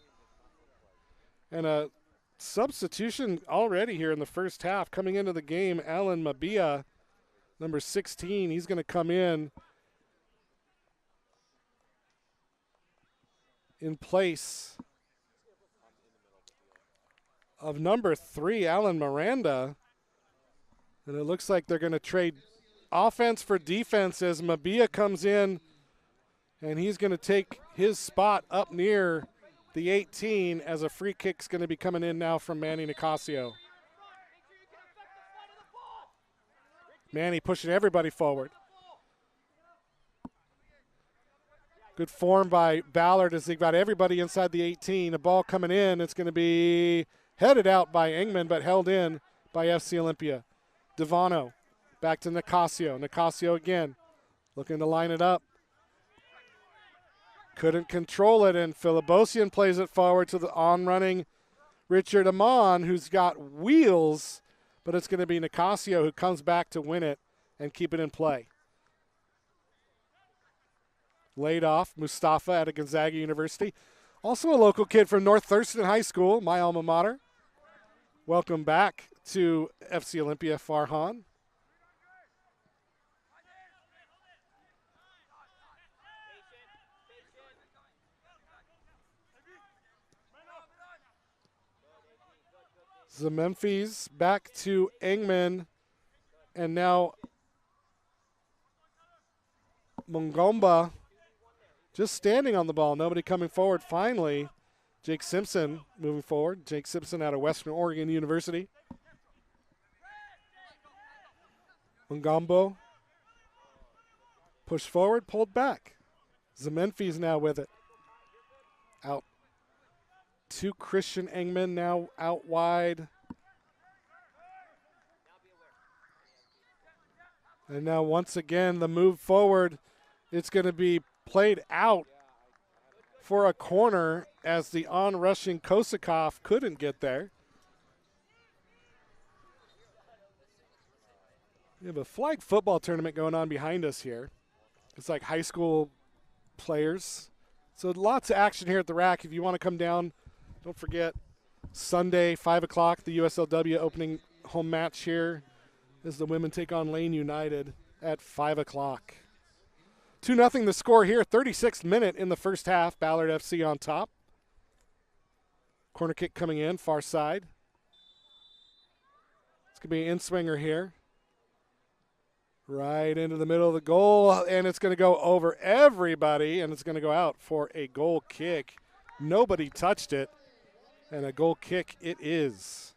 A: And a substitution already here in the first half. Coming into the game, Alan Mabia, number 16, he's going to come in place of number 3, Alan Miranda. And it looks like they're going to trade offense for defense as Mabia comes in, and he's going to take his spot up near the 18 as a free kick's going to be coming in now from Manny Nicasio. Manny pushing everybody forward. Good form by Ballard as they got everybody inside the 18. A ball coming in. It's going to be headed out by Engman, but held in by FC Olympia. Devano back to Nicasio. Nicasio again looking to line it up. Couldn't control it, and Filibosian plays it forward to the on-running Richard Amon, who's got wheels, but it's going to be Nicasio who comes back to win it and keep it in play. Laid off, Mustafa out of Gonzaga University. Also a local kid from North Thurston High School, my alma mater. Welcome back to FC Olympia, Farhan. Memphis back to Engman, and now Mungomba just standing on the ball, nobody coming forward. Finally, Jake Simpson moving forward. Jake Simpson out of Western Oregon University. Mungombo pushed forward, pulled back. Zemenfi's now with it. Out to Christian Engman, now out wide. And now once again, the move forward, it's going to be played out for a corner as the on-rushing Kosakov couldn't get there. We have a flag football tournament going on behind us here. It's like high school players. So lots of action here at the rack. If you want to come down, don't forget, Sunday, 5 o'clock, the USLW opening home match here as the women take on Lane United at 5 o'clock. 2-0 the score here, 36th minute in the first half. Ballard FC on top. Corner kick coming in, far side. It's going to be an in-swinger here. Right into the middle of the goal, and it's going to go over everybody, and it's going to go out for a goal kick. Nobody touched it, and a goal kick it is.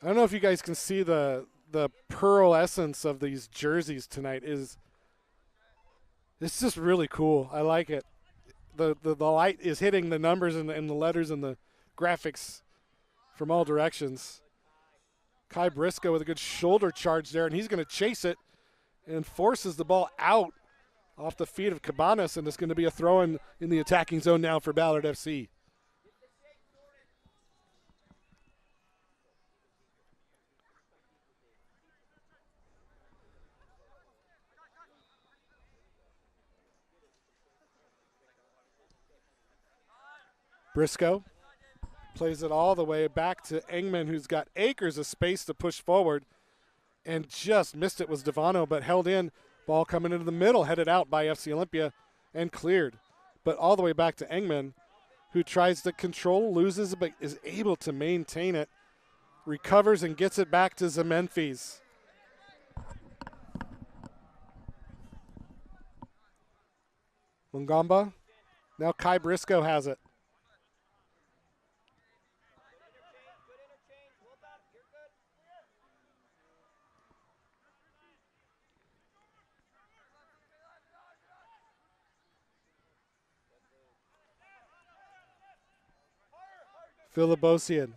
A: I don't know if you guys can see the pearl essence of these jerseys tonight. It's just really cool. I like it. The light is hitting the numbers and the letters and the graphics from all directions. Kai Briscoe with a good shoulder charge there, and he's going to chase it and forces the ball out off the feet of Cabanas, and it's going to be a throw in the attacking zone now for Ballard FC. Briscoe plays it all the way back to Engman, who's got acres of space to push forward, and just missed it was Devano, but held in. Ball coming into the middle, headed out by FC Olympia and cleared. But all the way back to Engman, who tries to control, loses, but is able to maintain it. recovers and gets it back to Zemenfis. Mungamba. Now Kai Briscoe has it. Philibosian.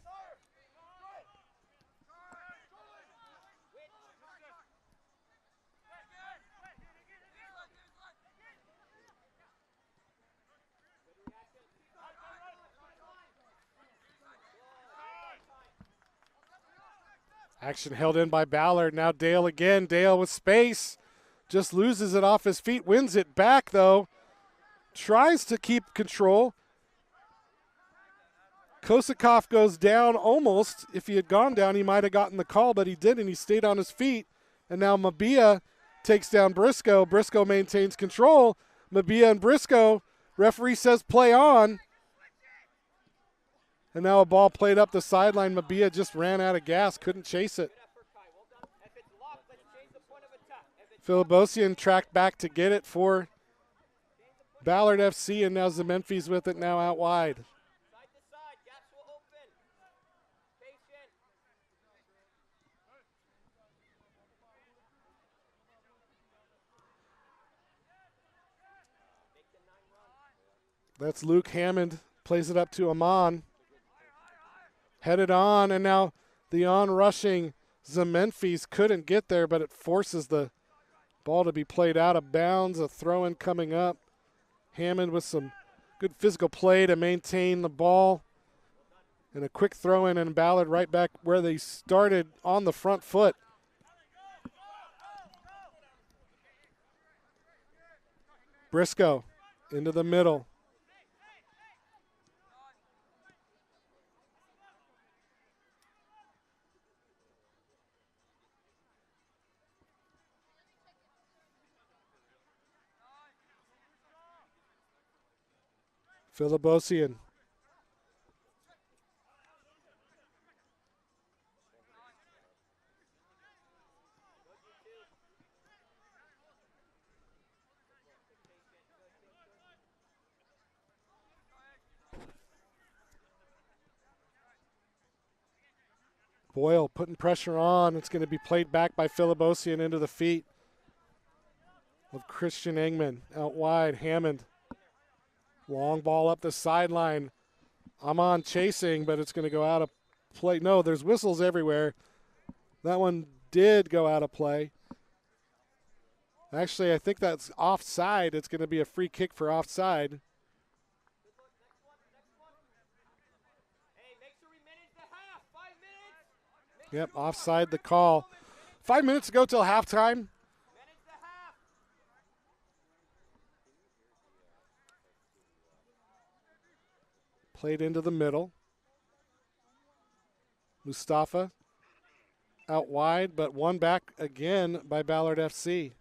A: Action held in by Ballard. Now Dale again. Dale with space. Just loses it off his feet. Wins it back, though. Tries to keep control. Kosakoff goes down almost. If he had gone down, he might have gotten the call, but he didn't. He stayed on his feet. And now Mabia takes down Briscoe. Briscoe maintains control. Mabia and Briscoe. Referee says play on. And now a ball played up the sideline. Mabia just ran out of gas, couldn't chase it. Philibosian tracked back to get it for Ballard FC, and now Zemenfis with it now out wide. That's Luke Hammond, plays it up to Amon. Headed on, and now the on-rushing Zemenfis couldn't get there, but it forces the ball to be played out of bounds. A throw-in coming up. Hammond with some good physical play to maintain the ball. And a quick throw-in, and Ballard right back where they started on the front foot. Briscoe into the middle. Philibosian. Boyle putting pressure on. It's going to be played back by Philibosian into the feet of Christian Engman. Out wide, Hammond. Long ball up the sideline. Amon chasing, but it's going to go out of play. No, there's whistles everywhere. That one did go out of play. Actually, I think that's offside. It's going to be a free kick for offside. Yep, offside the call. 5 minutes to go till halftime. Played into the middle. Mustafa out wide, but won back again by Ballard FC.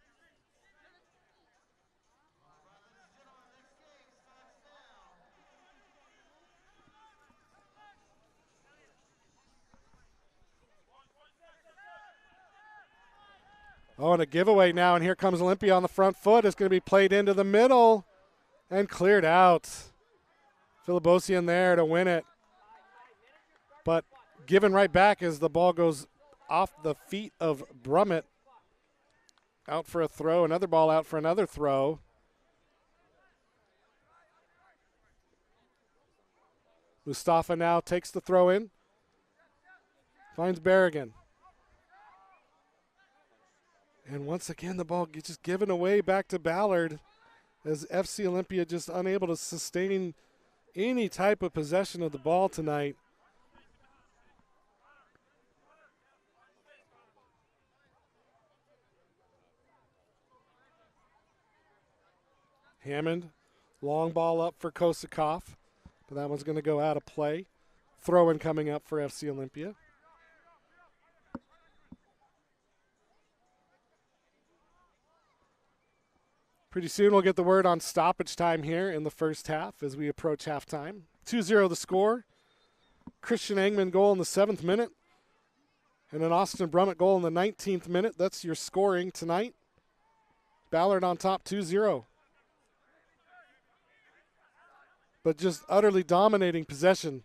A: Oh, and a giveaway now, and here comes Olympia on the front foot. It's going to be played into the middle and cleared out. Philibosian there to win it. But given right back as the ball goes off the feet of Brummett. Out for a throw, another ball out for another throw. Mustafa now takes the throw in. Finds Berrigan. And once again, the ball gets just given away back to Ballard as FC Olympia just unable to sustain any type of possession of the ball tonight. Hammond, long ball up for Kosakoff, but that one's going to go out of play. Throw-in coming up for FC Olympia. Pretty soon we'll get the word on stoppage time here in the first half as we approach halftime. 2-0 the score. Christian Engman goal in the 7th minute. And an Austin Brummett goal in the 19th minute. That's your scoring tonight. Ballard on top 2-0. But just utterly dominating possession.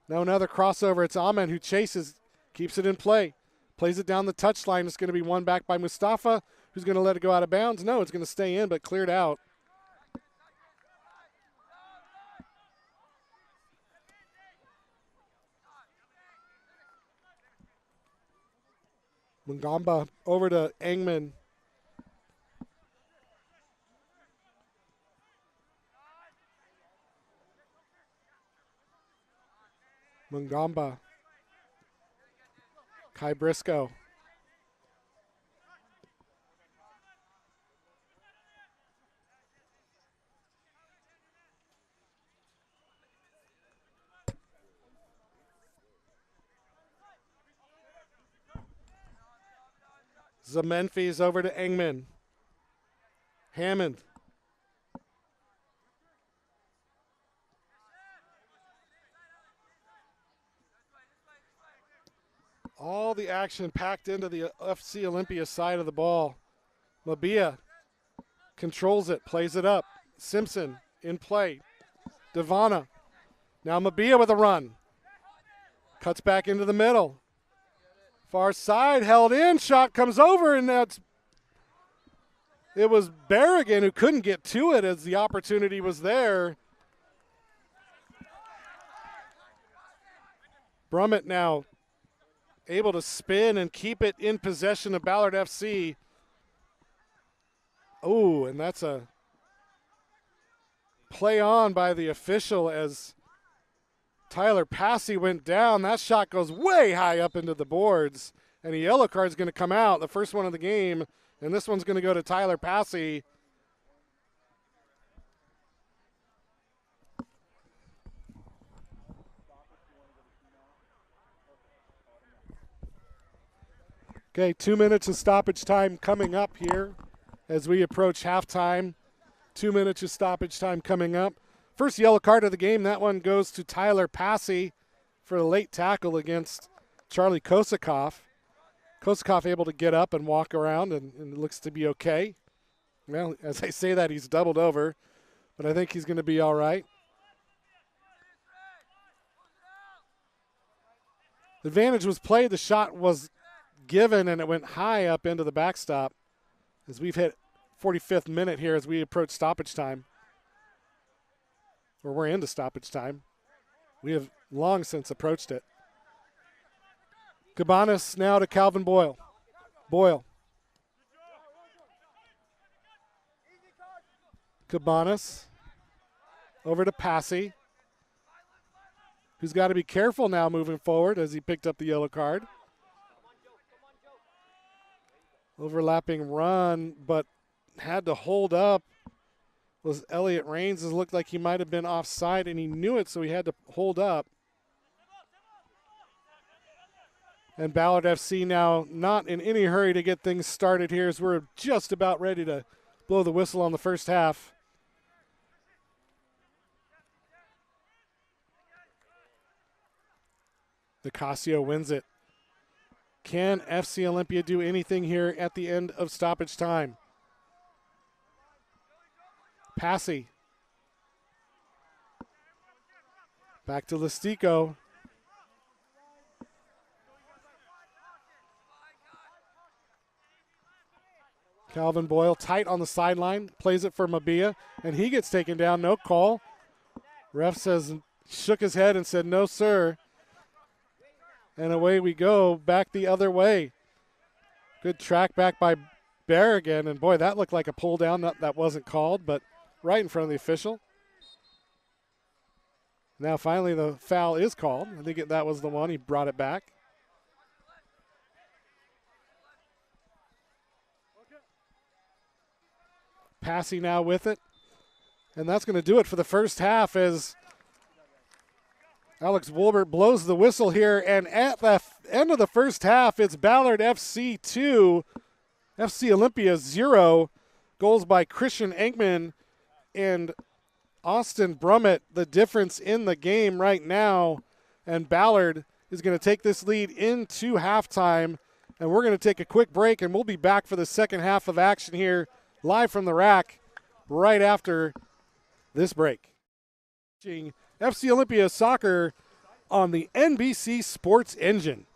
A: Now another crossover. It's Ahmed who chases, keeps it in play. Plays it down the touchline. It's going to be won back by Mustafa, who's going to let it go out of bounds. No, it's going to stay in, but cleared out. Mungamba over to Engman. Mungamba. Kai Briscoe. Zemenfi's over to Engman. Hammond. All the action packed into the FC Olympia side of the ball. Mabia controls it, plays it up. Simpson in play. Devana. Now Mabia with a run. Cuts back into the middle. Far side, held in, shot comes over, and it was Berrigan who couldn't get to it as the opportunity was there. Brummett now able to spin and keep it in possession of Ballard FC. Oh, and that's a play on by the official as Tyler Passy went down. That shot goes way high up into the boards, and a yellow card is going to come out, the first one of the game, and this one's going to go to Tyler Passy. Okay, 2 minutes of stoppage time coming up here as we approach halftime. 2 minutes of stoppage time coming up. First yellow card of the game, that one goes to Tyler Passy for a late tackle against Charlie Kosakoff. Kosakoff able to get up and walk around, and it looks to be okay. Well, as I say that, he's doubled over, but I think he's going to be all right. The advantage was played. The shot was given, and it went high up into the backstop as we've hit 45th minute here as we approach stoppage time. Or we're into stoppage time. We have long since approached it. Cabanas now to Calvin Boyle. Boyle. Cabanas over to Passy, who's got to be careful now moving forward as he picked up the yellow card. Overlapping run, but had to hold up. Was Elliot Raines. It looked like he might have been offside, and he knew it, so he had to hold up. And Ballard FC now not in any hurry to get things started here as we're just about ready to blow the whistle on the first half. Nicasio wins it. Can FC Olympia do anything here at the end of stoppage time? Passy. Back to Listico. Calvin Boyle tight on the sideline, plays it for Mabia, and he gets taken down. No call. Ref says, shook his head and said, no, sir. And away we go, back the other way. Good track back by Berrigan, and boy, that looked like a pull down. That wasn't called, but right in front of the official. Now finally the foul is called. I think that was the one. He brought it back. Passy now with it. And that's going to do it for the first half as Alex Wolbert blows the whistle here. And at the end of the first half, it's Ballard FC 2, FC Olympia 0. Goals by Christian Engman and Austin Brummett, the difference in the game right now. And Ballard is going to take this lead into halftime. And we're going to take a quick break, and we'll be back for the second half of action here, live from the rack, right after this break. FC Olympia Soccer on the NBC Sports Engine.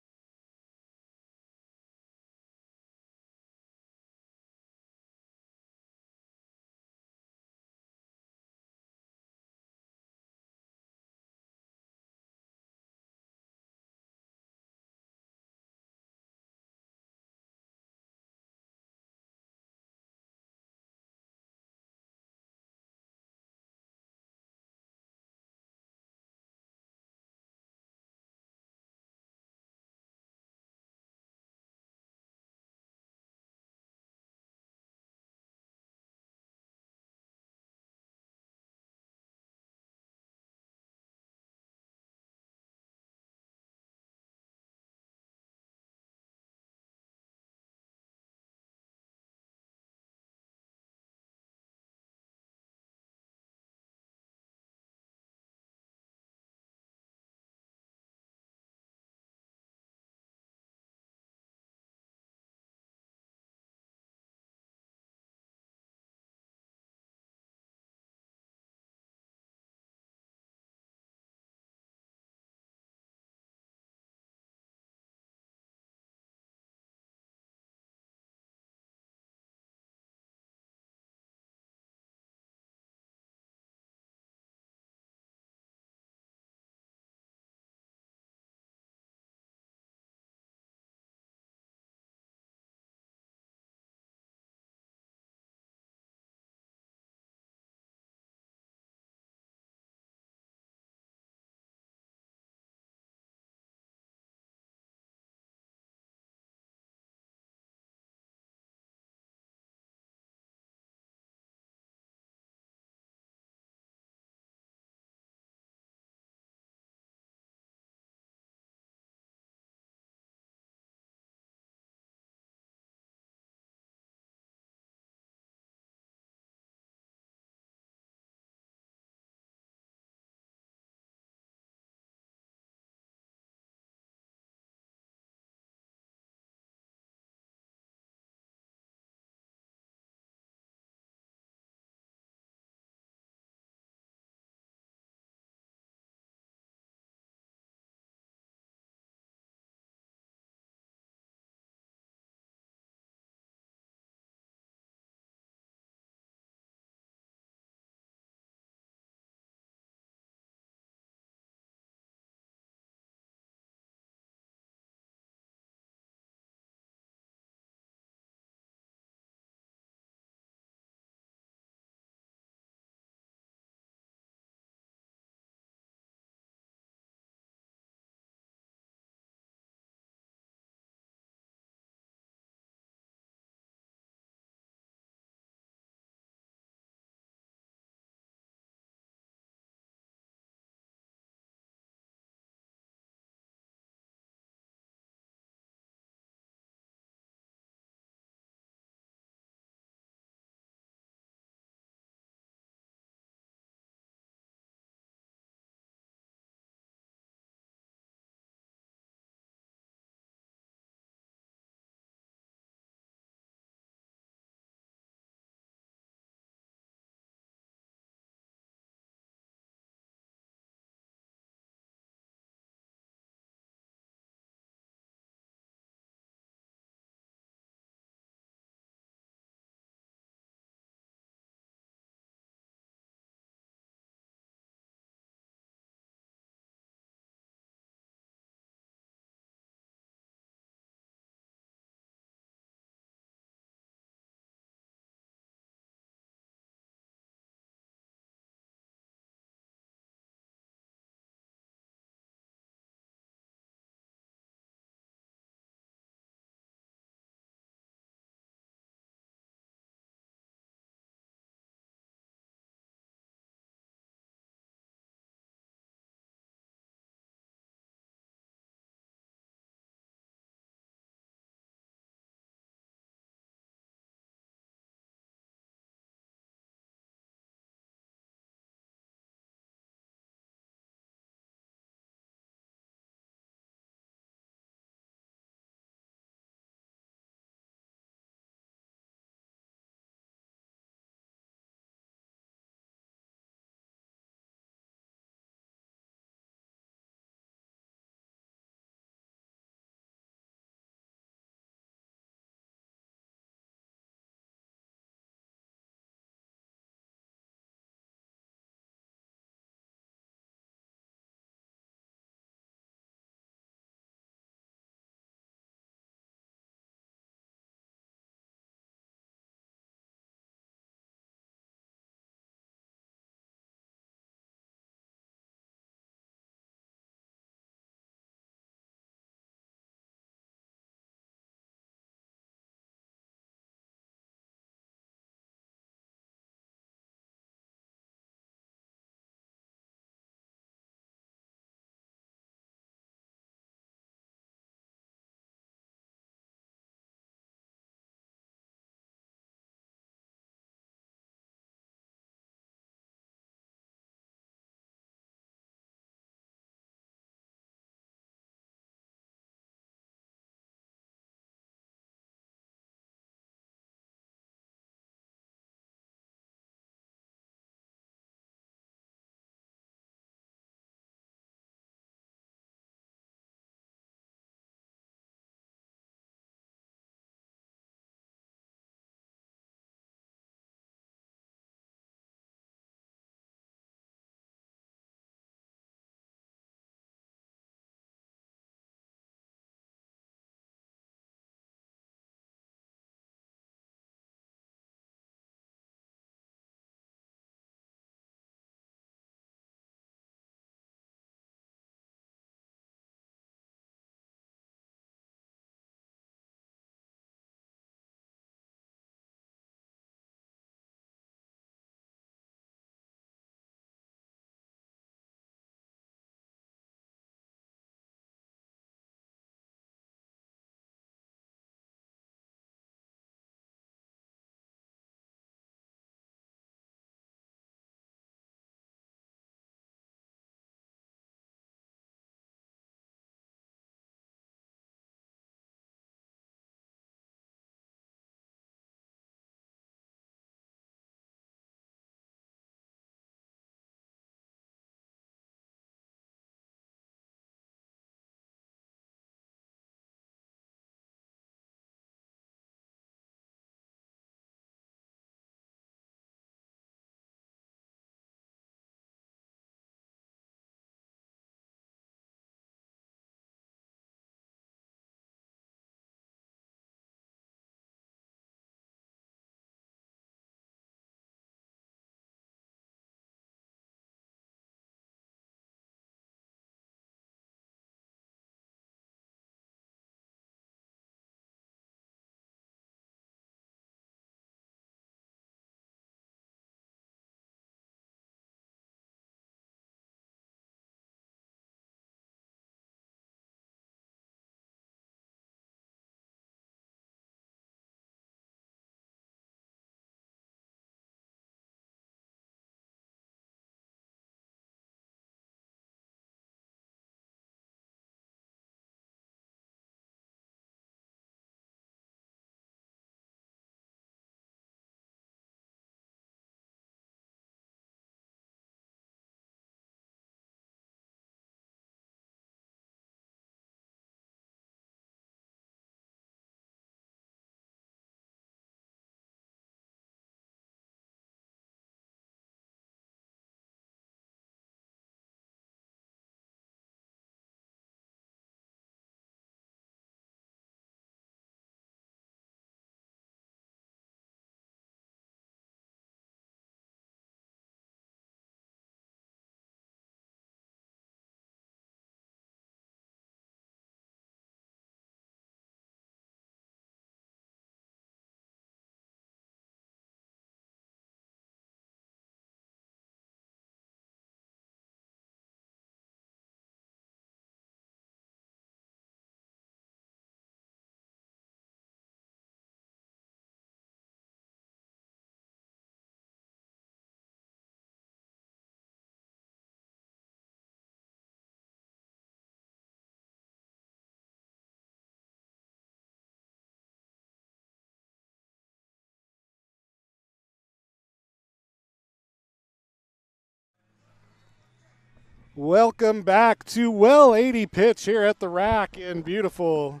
A: Welcome back to Well 80 Pitch here at the Rack in beautiful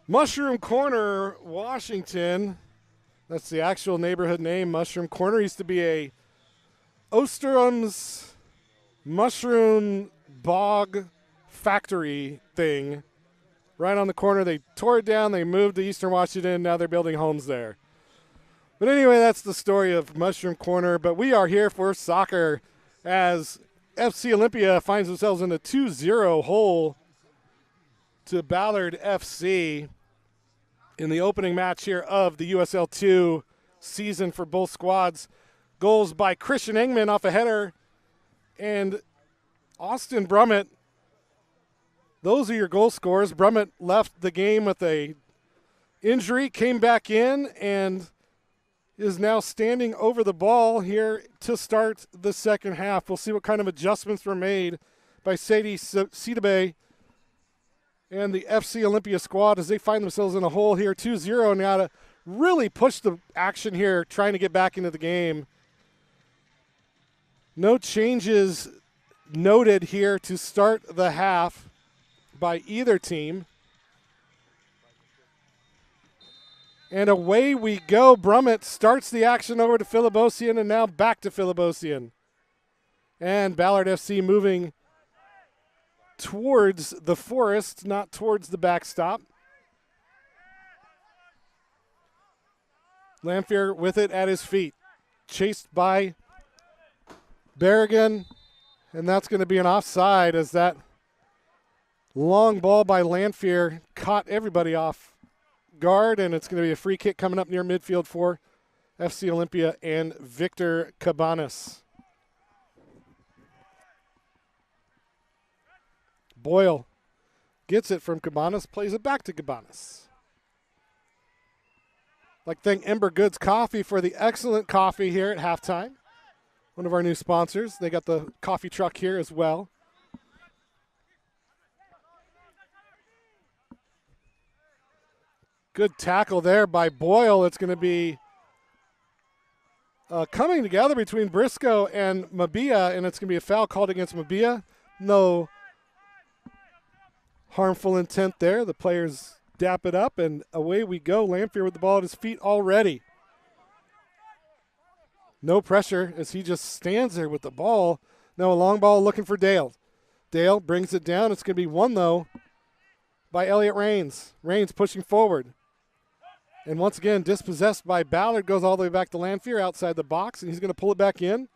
A: Mushroom Corner, Washington. That's the actual neighborhood name, Mushroom Corner. Used to be a Osterum's mushroom bog factory thing. Right on the corner. They tore it down. They moved to Eastern Washington. Now they're building homes there. But anyway, that's the story of Mushroom Corner. But we are here for soccer as FC Olympia finds themselves in a 2-0 hole to Ballard FC in the opening match here of the USL 2 season for both squads. Goals by Christian Engman off a header and Austin Brummett. Those are your goal scorers. Brummett left the game with a injury, came back in, and is now standing over the ball here to start the second half. We'll see what kind of adjustments were made by Sadie Sidibe and the FC Olympia squad as they find themselves in a hole here, 2-0, now to really push the action here, trying to get back into the game. No changes noted here to start the half by either team. And away we go. Brummett starts the action over to Philibosian and now back to Philibosian. And Ballard FC moving towards the forest, not towards the backstop. Lanphier with it at his feet. Chased by Berrigan, and that's going to be an offside as that long ball by Lanphier caught everybody off guard, and it's going to be a free kick coming up near midfield for FC Olympia and Victor Cabanas. Boyle gets it from Cabanas, plays it back to Cabanas. I'd like to thank Ember Goods Coffee for the excellent coffee here at halftime. One of our new sponsors. They got the coffee truck here as well. Good tackle there by Boyle. It's going to be coming together between Briscoe and Mabia, and it's going to be a foul called against Mabia. No harmful intent there. The players dap it up, and away we go. Lanphier with the ball at his feet already. No pressure as he just stands there with the ball. Now a long ball looking for Dale. Dale brings it down. It's going to be won, though, by Elliot Rains. Rains pushing forward. And once again, dispossessed by Ballard, goes all the way back to Lanphier outside the box, and he's going to pull it back in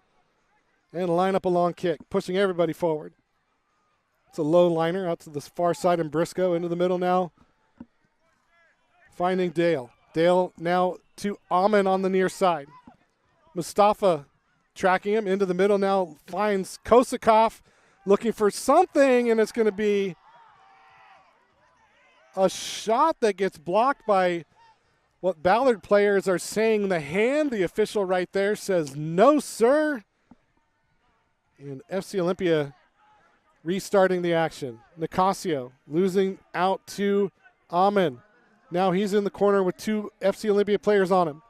A: and line up a long kick, pushing everybody forward. It's a low liner out to the far side, and Briscoe into the middle now, finding Dale. Dale now to Amen on the near side. Mustafa tracking him into the middle now, finds Kosakov looking for something, and it's going to be a shot that gets blocked by what Ballard players are saying the hand. The official right there says, no, sir. And FC Olympia restarting the action. Nicasio losing out to Amen. Now he's in the corner with two FC Olympia players on him.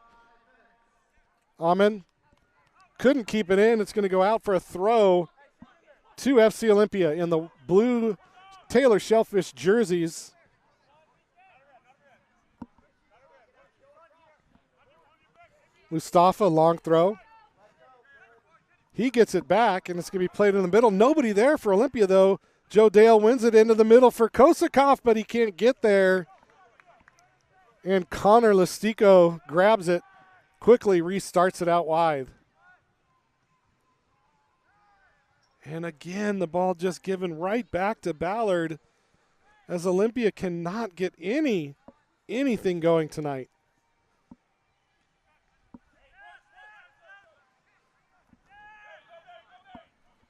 A: Amen couldn't keep it in. It's going to go out for a throw to FC Olympia in the blue Taylor Shellfish jerseys. Mustafa, long throw. He gets it back, and it's going to be played in the middle. Nobody there for Olympia, though. Joe Dale wins it into the middle for Kosakov, but he can't get there. And Connor Listico grabs it, quickly restarts it out wide. And again, the ball just given right back to Ballard as Olympia cannot get anything going tonight.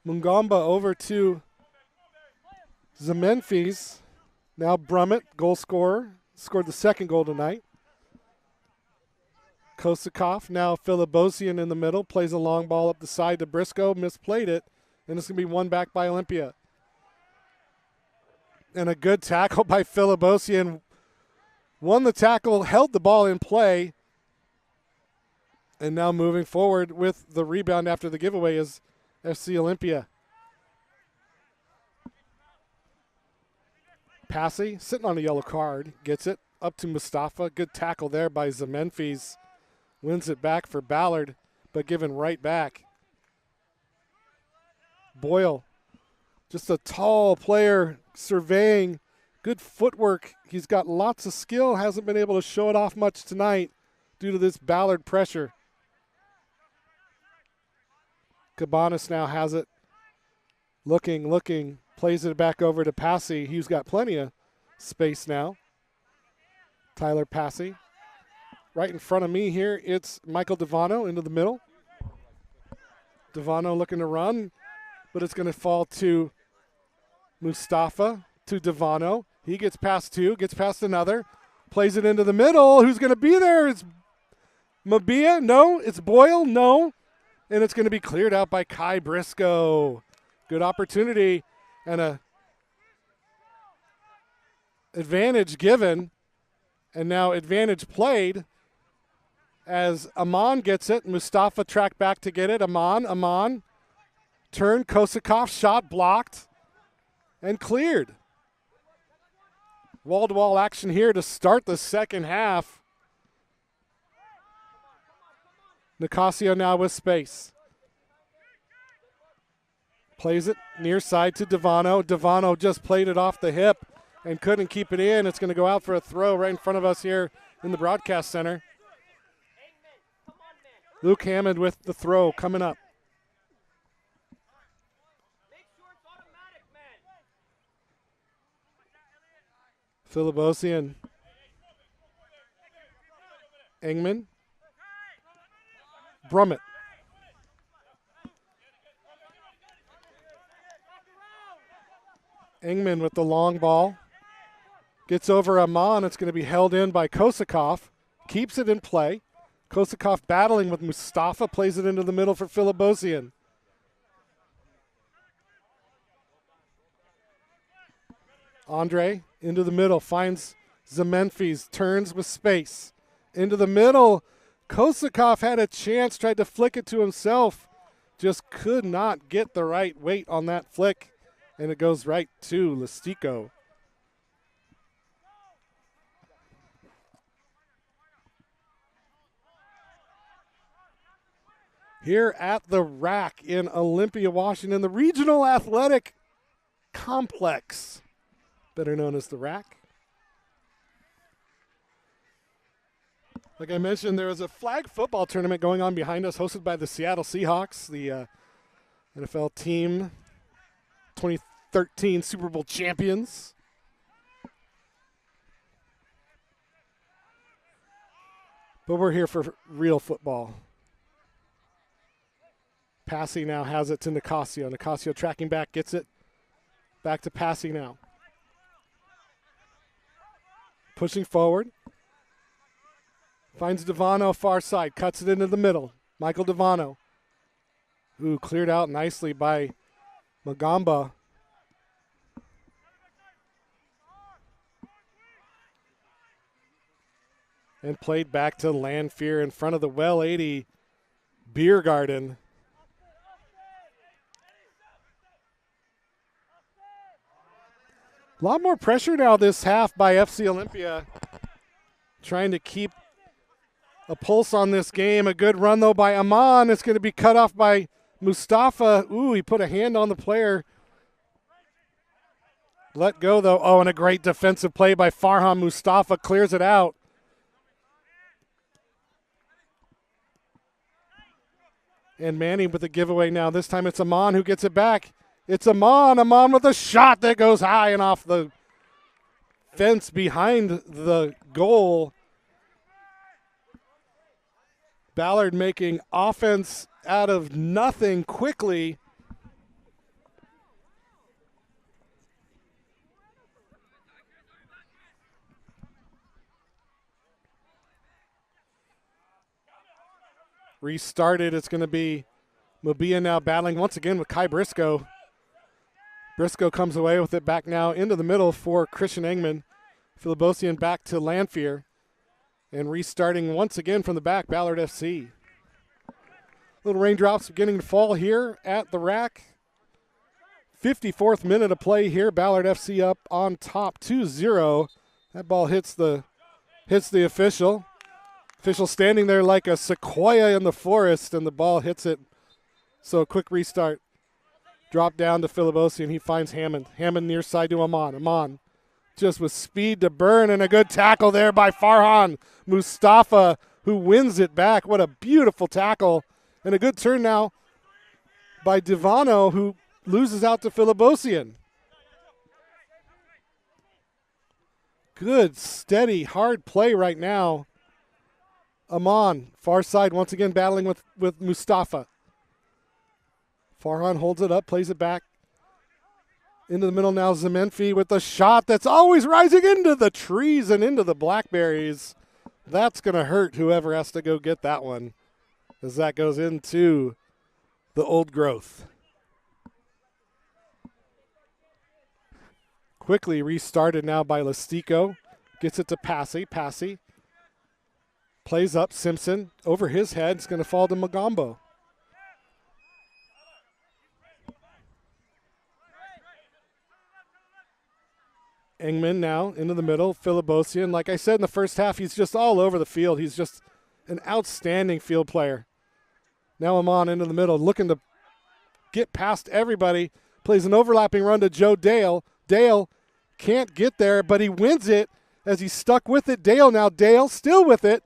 A: Mungamba over to Zemenfis. Now Brummett, goal scorer, scored the second goal tonight. Kosakov, now Philibosian in the middle, plays a long ball up the side to Briscoe, misplayed it, and it's going to be won back by Olympia. And a good tackle by Philibosian. Won the tackle, held the ball in play, and now moving forward with the rebound after the giveaway is FC Olympia. Passy sitting on a yellow card, gets it up to Mustafa. Good tackle there by Zemenfis. Wins it back for Ballard, but given right back. Boyle, just a tall player surveying. Good footwork. He's got lots of skill. Hasn't been able to show it off much tonight due to this Ballard pressure. Cabanas now has it. Looking. Plays it back over to Passy. He's got plenty of space now. Tyler Passy. Right in front of me here, it's Michael Devano into the middle. Devano looking to run, but it's going to fall to Mustafa, to Devano. He gets past two, gets past another, plays it into the middle. Who's going to be there? It's Mabia? No. It's Boyle? No. And it's going to be cleared out by Kai Briscoe. Good opportunity and a advantage given, and now advantage played as Aman gets it. Mustafa tracked back to get it. Aman. Turn, Kosakov, shot blocked and cleared. Wall-to-wall action here to start the second half. Nicasio now with space. Plays it near side to Devano. Devano just played it off the hip and couldn't keep it in. It's going to go out for a throw right in front of us here in the broadcast center. Luke Hammond with the throw coming up. Philibosian. Engman. Brummett. Engman with the long ball. Gets over Aman. It's going to be held in by Kosakov. Keeps it in play. Kosakov battling with Mustafa. Plays it into the middle for Philibosian. Andre into the middle. Finds Zemenfis. Turns with space. Into the middle. Kosakov had a chance. Tried to flick it to himself. Just could not get the right weight on that flick. And it goes right to Listico. Here at the Rack in Olympia, Washington, the Regional Athletic Complex, better known as the Rack. Like I mentioned, there is a flag football tournament going on behind us, hosted by the Seattle Seahawks, the NFL team 2013 Super Bowl champions. But we're here for real football. Passy now has it to Nicasio. Nicasio tracking back, gets it back to Passy now. Pushing forward. Finds Devano far side, cuts it into the middle. Michael Devano. Ooh, cleared out nicely by Magamba. And played back to Lanfear in front of the Well 80 Beer Garden. A lot more pressure now this half by FC Olympia. Trying to keep a pulse on this game. A good run, though, by Aman. It's going to be cut off by Mustafa. Ooh, he put a hand on the player. Let go, though. Oh, and a great defensive play by Farham. Mustafa clears it out. And Manning with the giveaway now. This time it's Aman who gets it back. It's Aman. Aman with a shot that goes high and off the fence behind the goal. Ballard making offense out of nothing quickly. Restarted. It's going to be Mabia now battling once again with Kai Briscoe. Briscoe comes away with it back now into the middle for Christian Engman. Philibosian back to Lanfear. And restarting once again from the back, Ballard FC. Little raindrops beginning to fall here at the Rack. 54th minute of play here. Ballard FC up on top 2-0. That ball hits the official. Official standing there like a sequoia in the forest, and the ball hits it. So a quick restart. Drop down to Philibosian. He finds Hammond. Hammond near side to Amon. Amon just with speed to burn, and a good tackle there by Farhan Mustafa, who wins it back. What a beautiful tackle. And a good turn now by Divano, who loses out to Philibosian. Good, steady, hard play right now. Amon, far side, once again battling with Mustafa. Farhan holds it up, plays it back. Into the middle now, Zemenfi with the shot that's always rising into the trees and into the blackberries. That's going to hurt whoever has to go get that one, as that goes into the old growth. Quickly restarted now by Listico. Gets it to Passy. Passy plays up. Simpson over his head. It's going to fall to Magombo. Engman now into the middle. Philibosian. Like I said in the first half, he's just all over the field. He's just an outstanding field player. Now Amon into the middle, looking to get past everybody. Plays an overlapping run to Joe Dale. Dale can't get there, but he wins it as he's stuck with it. Dale now. Dale still with it.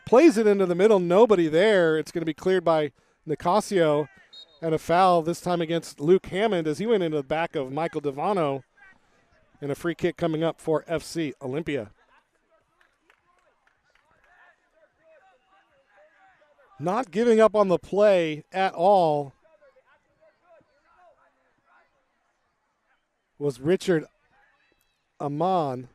A: Plays it into the middle. Nobody there. It's going to be cleared by Nicasio. And a foul this time against Luke Hammond as he went into the back of Michael Divano. And a free kick coming up for FC Olympia. Not giving up on the play at all was Richard Amon.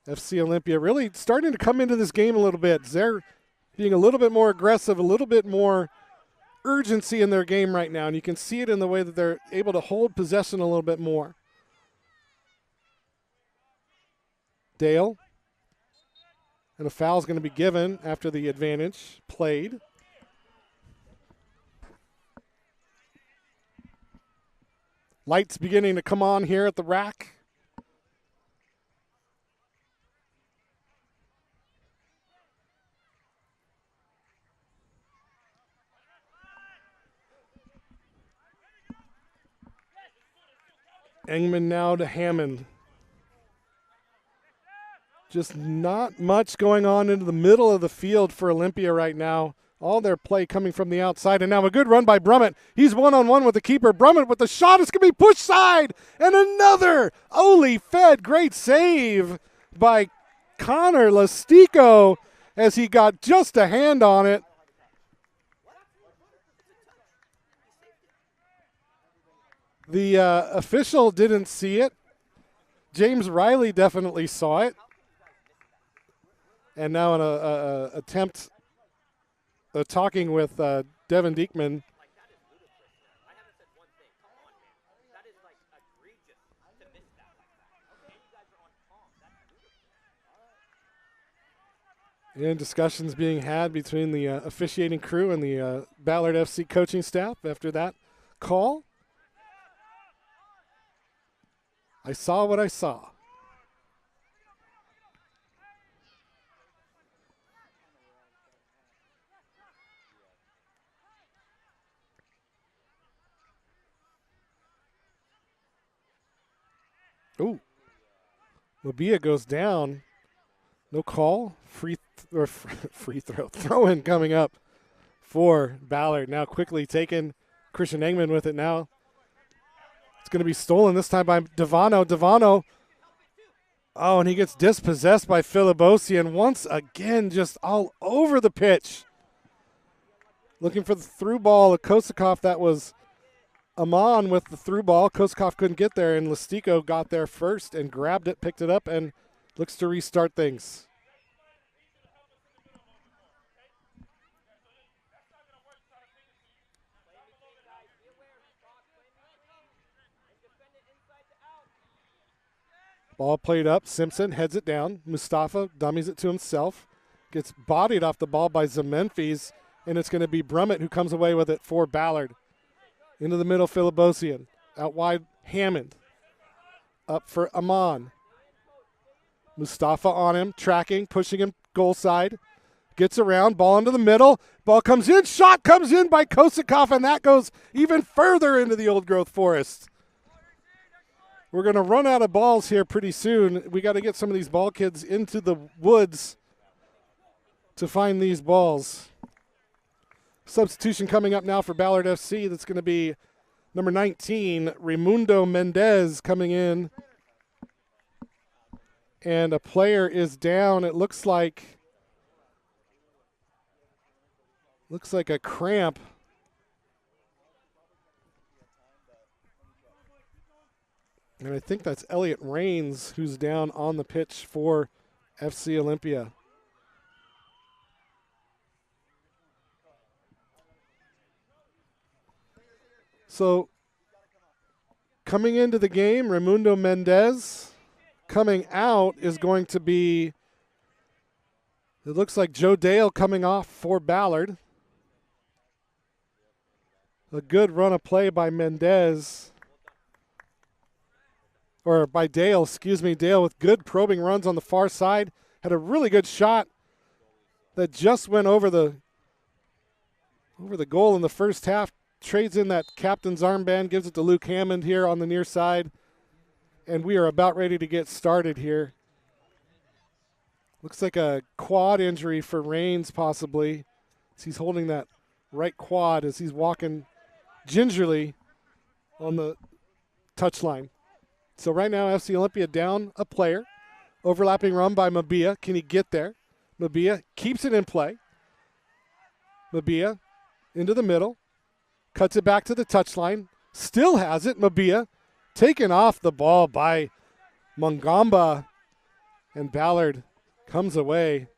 A: FC Olympia really starting to come into this game a little bit. They're being a little bit more aggressive, a little bit more urgency in their game right now, and you can see it in the way that they're able to hold possession a little bit more. Dale. And a foul is going to be given after the advantage played. Lights beginning to come on here at the rack. Engman now to Hammond. Just not much going on into the middle of the field for Olympia right now. All their play coming from the outside. And now a good run by Brummett. He's one-on-one with the keeper. Brummett with the shot. It's going to be pushed side. And another Oli Fed. Great save by Connor Listico as he got just a hand on it. The official didn't see it. James Riley definitely saw it. And now an attempt talking with Devin Diekman. And discussions being had between the officiating crew and the Ballard FC coaching staff after that call. I saw what I saw. Ooh. Mabia goes down. No call. Free throw. Throw-in coming up for Ballard. Now quickly taken. Christian Engman with it now. It's going to be stolen this time by Divano. Divano. Oh, and he gets dispossessed by Philibosian once again, just all over the pitch. Looking for the through ball of Kosakov. That was Amon with the through ball. Kosakov couldn't get there, and Listico got there first and grabbed it, picked it up, and looks to restart things. Ball played up. Simpson heads it down. Mustafa dummies it to himself. Gets bodied off the ball by Zemenfis, and it's going to be Brummett who comes away with it for Ballard. Into the middle, Philibosian. Out wide, Hammond. Up for Amon. Mustafa on him, tracking, pushing him goal side. Gets around, ball into the middle. Ball comes in, shot comes in by Kosikov, and that goes even further into the old growth forest. We're going to run out of balls here pretty soon. We got to get some of these ball kids into the woods to find these balls. Substitution coming up now for Ballard FC. That's going to be number 19, Raimundo Mendez coming in. And a player is down. It looks like a cramp. And I think that's Elliot Rains who's down on the pitch for FC Olympia. So coming into the game, Raimundo Mendez. Coming out is going to be, it looks like Joe Dale coming off for Ballard. A good run of play by Mendez. Or by Dale, excuse me. Dale with good probing runs on the far side. Had a really good shot that just went over the goal in the first half. Trades in that captain's armband, gives it to Luke Hammond here on the near side. And we are about ready to get started here. Looks like a quad injury for Rains possibly. As he's holding that right quad as he's walking gingerly on the touchline. So right now FC Olympia down a player. Overlapping run by Mabia. Can he get there? Mabia keeps it in play. Mabia into the middle. Cuts it back to the touchline. Still has it. Mabia taken off the ball by Mungamba, and Ballard comes away.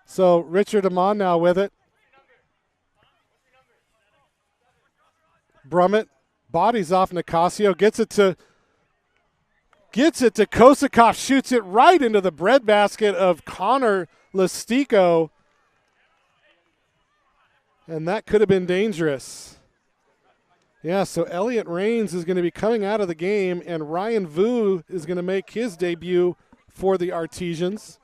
A: So Richard Amon now with it. Brummett bodies off Nicasio, gets it to Kosikov, shoots it right into the breadbasket of Connor Listico. And that could have been dangerous. Yeah, so Elliot Rains is going to be coming out of the game, and Ryan Vu is going to make his debut for the Artesians.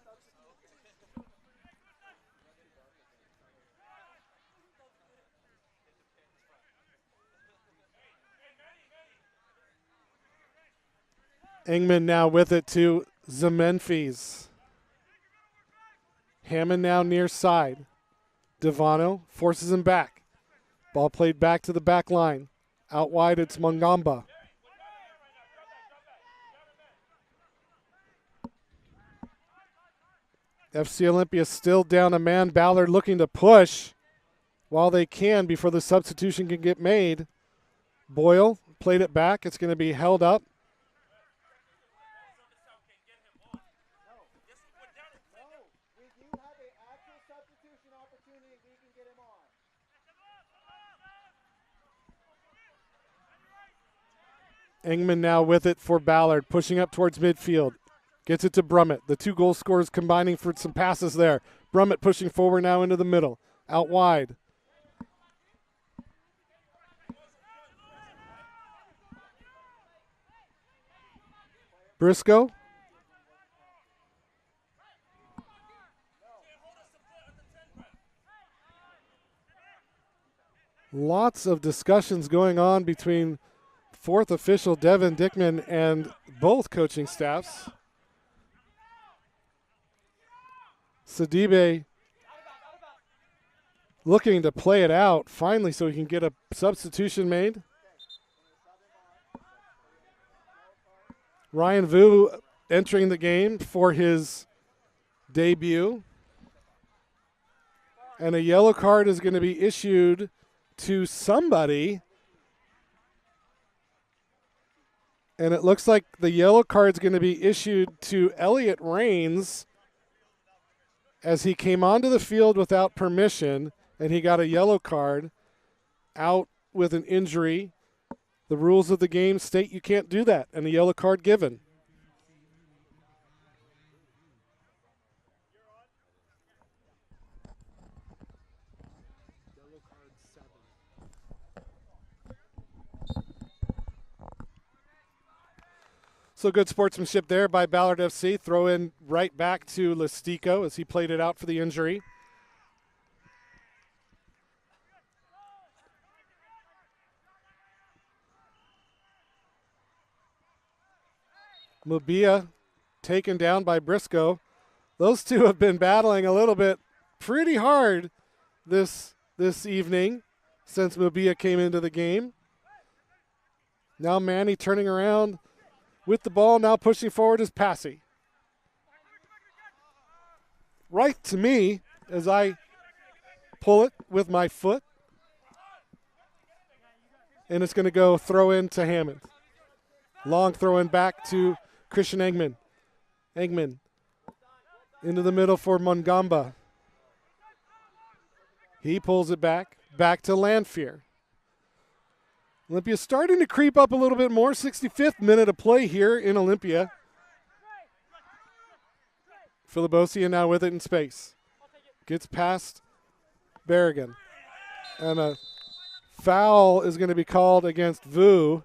A: Engman now with it to Zemenfis. Hammond now near side. Devano forces him back. Ball played back to the back line. Out wide, it's Mungamba. FC Olympia still down a man. Ballard looking to push while they can before the substitution can get made. Boyle played it back. It's going to be held up. Engman now with it for Ballard, pushing up towards midfield. Gets it to Brummett. The two goal scorers combining for some passes there. Brummett pushing forward now into the middle. Out wide. Briscoe. Lots of discussions going on between fourth official Devin Dickman and both coaching staffs. Sidibe looking to play it out finally so he can get a substitution made. Ryan Vu entering the game for his debut. And a yellow card is going to be issued to somebody. And it looks like the yellow card is going to be issued to Elliot Rains. as he came onto the field without permission and he got a yellow card, out with an injury. The rules of the game state you can't do that, and a yellow card given. So good sportsmanship there by Ballard FC. Throw in right back to Listico as he played it out for the injury. Mubia taken down by Briscoe. Those two have been battling a little bit pretty hard this evening since Mubia came into the game. Now Manny turning around with the ball, now pushing forward is Passy. Right to me as I pull it with my foot. And it's going to go throw in to Hammond. Long throw in back to Christian Engman. Engman into the middle for Mungamba. He pulls it back to Lanfear. Olympia starting to creep up a little bit more. 65th minute of play here in Olympia. Filibosia now with it in space. Gets past Berrigan. And a foul is going to be called against Vu.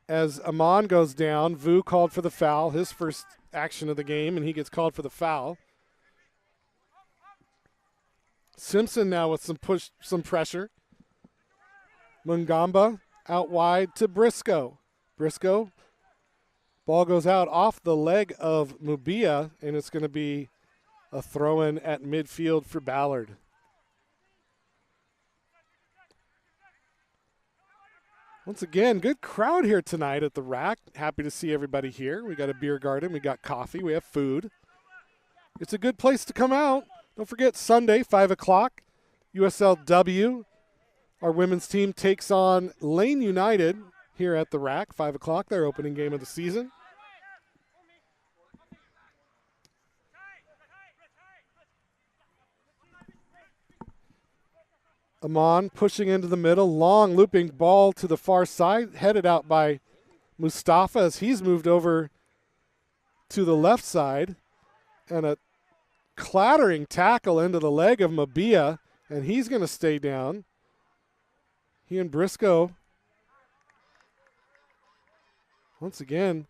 A: As Amon goes down, Vu called for the foul, his first action of the game, and he gets called for the foul. Simpson now with some pressure. Mungamba out wide to Briscoe. Briscoe, ball goes out off the leg of Mubia, and it's going to be a throw-in at midfield for Ballard. Once again, good crowd here tonight at the Rack. Happy to see everybody here. We got a beer garden, we got coffee, we have food. It's a good place to come out. Don't forget, Sunday, 5 o'clock, USLW. Our women's team takes on Lane United here at the Rack, 5 o'clock, their opening game of the season. Amon pushing into the middle, long looping ball to the far side, headed out by Mustafa as he's moved over to the left side. And a clattering tackle into the leg of Mabia, and he's going to stay down. He and Briscoe, once again,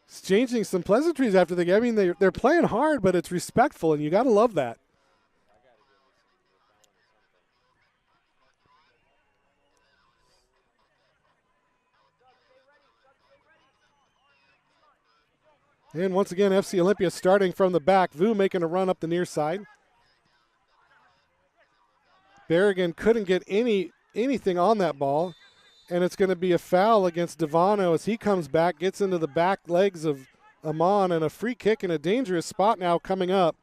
A: exchanging some pleasantries after the game. I mean, they're playing hard, but it's respectful, and you got to love that. And once again, FC Olympia starting from the back. Vu making a run up the near side. Berrigan couldn't get anything on that ball, and it's going to be a foul against Devano as he comes back, gets into the back legs of Amon, and a free kick in a dangerous spot now coming up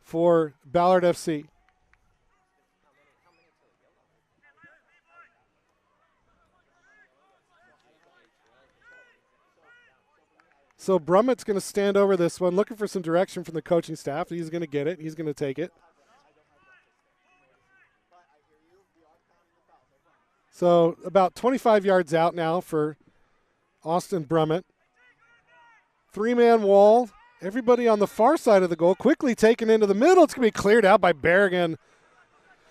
A: for Ballard FC. So Brummett's going to stand over this one, looking for some direction from the coaching staff. He's going to get it. He's going to take it. So about 25 yards out now for Austin Brummett. Three-man wall. Everybody on the far side of the goal quickly taken into the middle. It's going to be cleared out by Berrigan.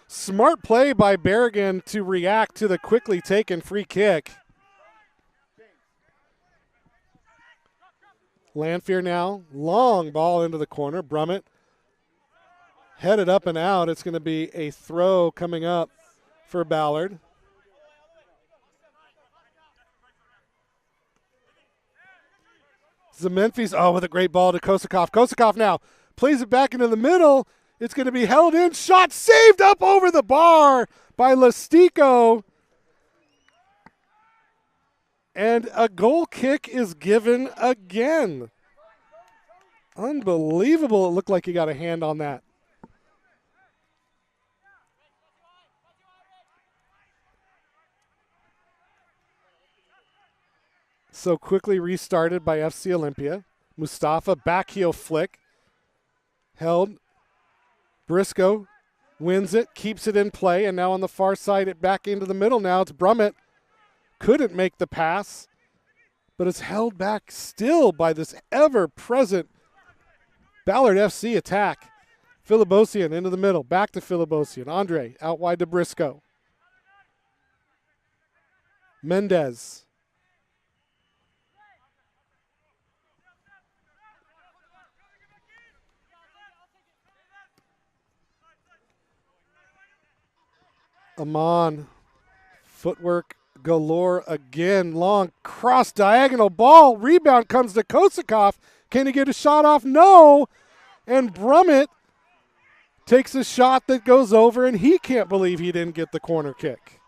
A: Smart play by Berrigan to react to the quickly taken free kick. Lanfear now, long ball into the corner. Brummett headed up and out. It's going to be a throw coming up for Ballard. Zememphy's, with a great ball to Kosakov. Kosakov now plays it back into the middle. It's going to be held in. Shot saved up over the bar by Listico. And a goal kick is given again. Unbelievable. It looked like he got a hand on that. So quickly restarted by FC Olympia. Mustafa, back heel flick. Held. Briscoe wins it, keeps it in play, and now on the far side, it back into the middle now. It's Brummett. Couldn't make the pass, but it's held back still by this ever-present Ballard FC attack. Filibosian into the middle, back to Filibosian. Andre out wide to Briscoe. Mendez. Amon. Footwork galore again. Long cross diagonal ball. Rebound comes to Kosakoff. Can he get a shot off? No. And Brummett takes a shot that goes over, and he can't believe he didn't get the corner kick.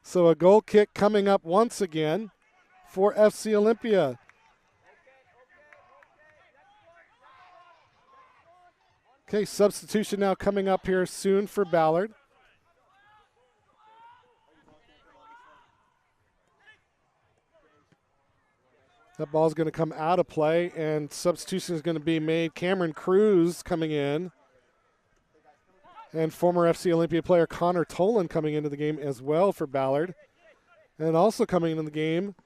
A: So a goal kick coming up once again for FC Olympia. Okay, substitution now coming up here soon for Ballard. That ball's going to come out of play, and substitution is going to be made. Cameron Cruz coming in. And former FC Olympia player Connor Tolan coming into the game as well for Ballard. And also coming into the game,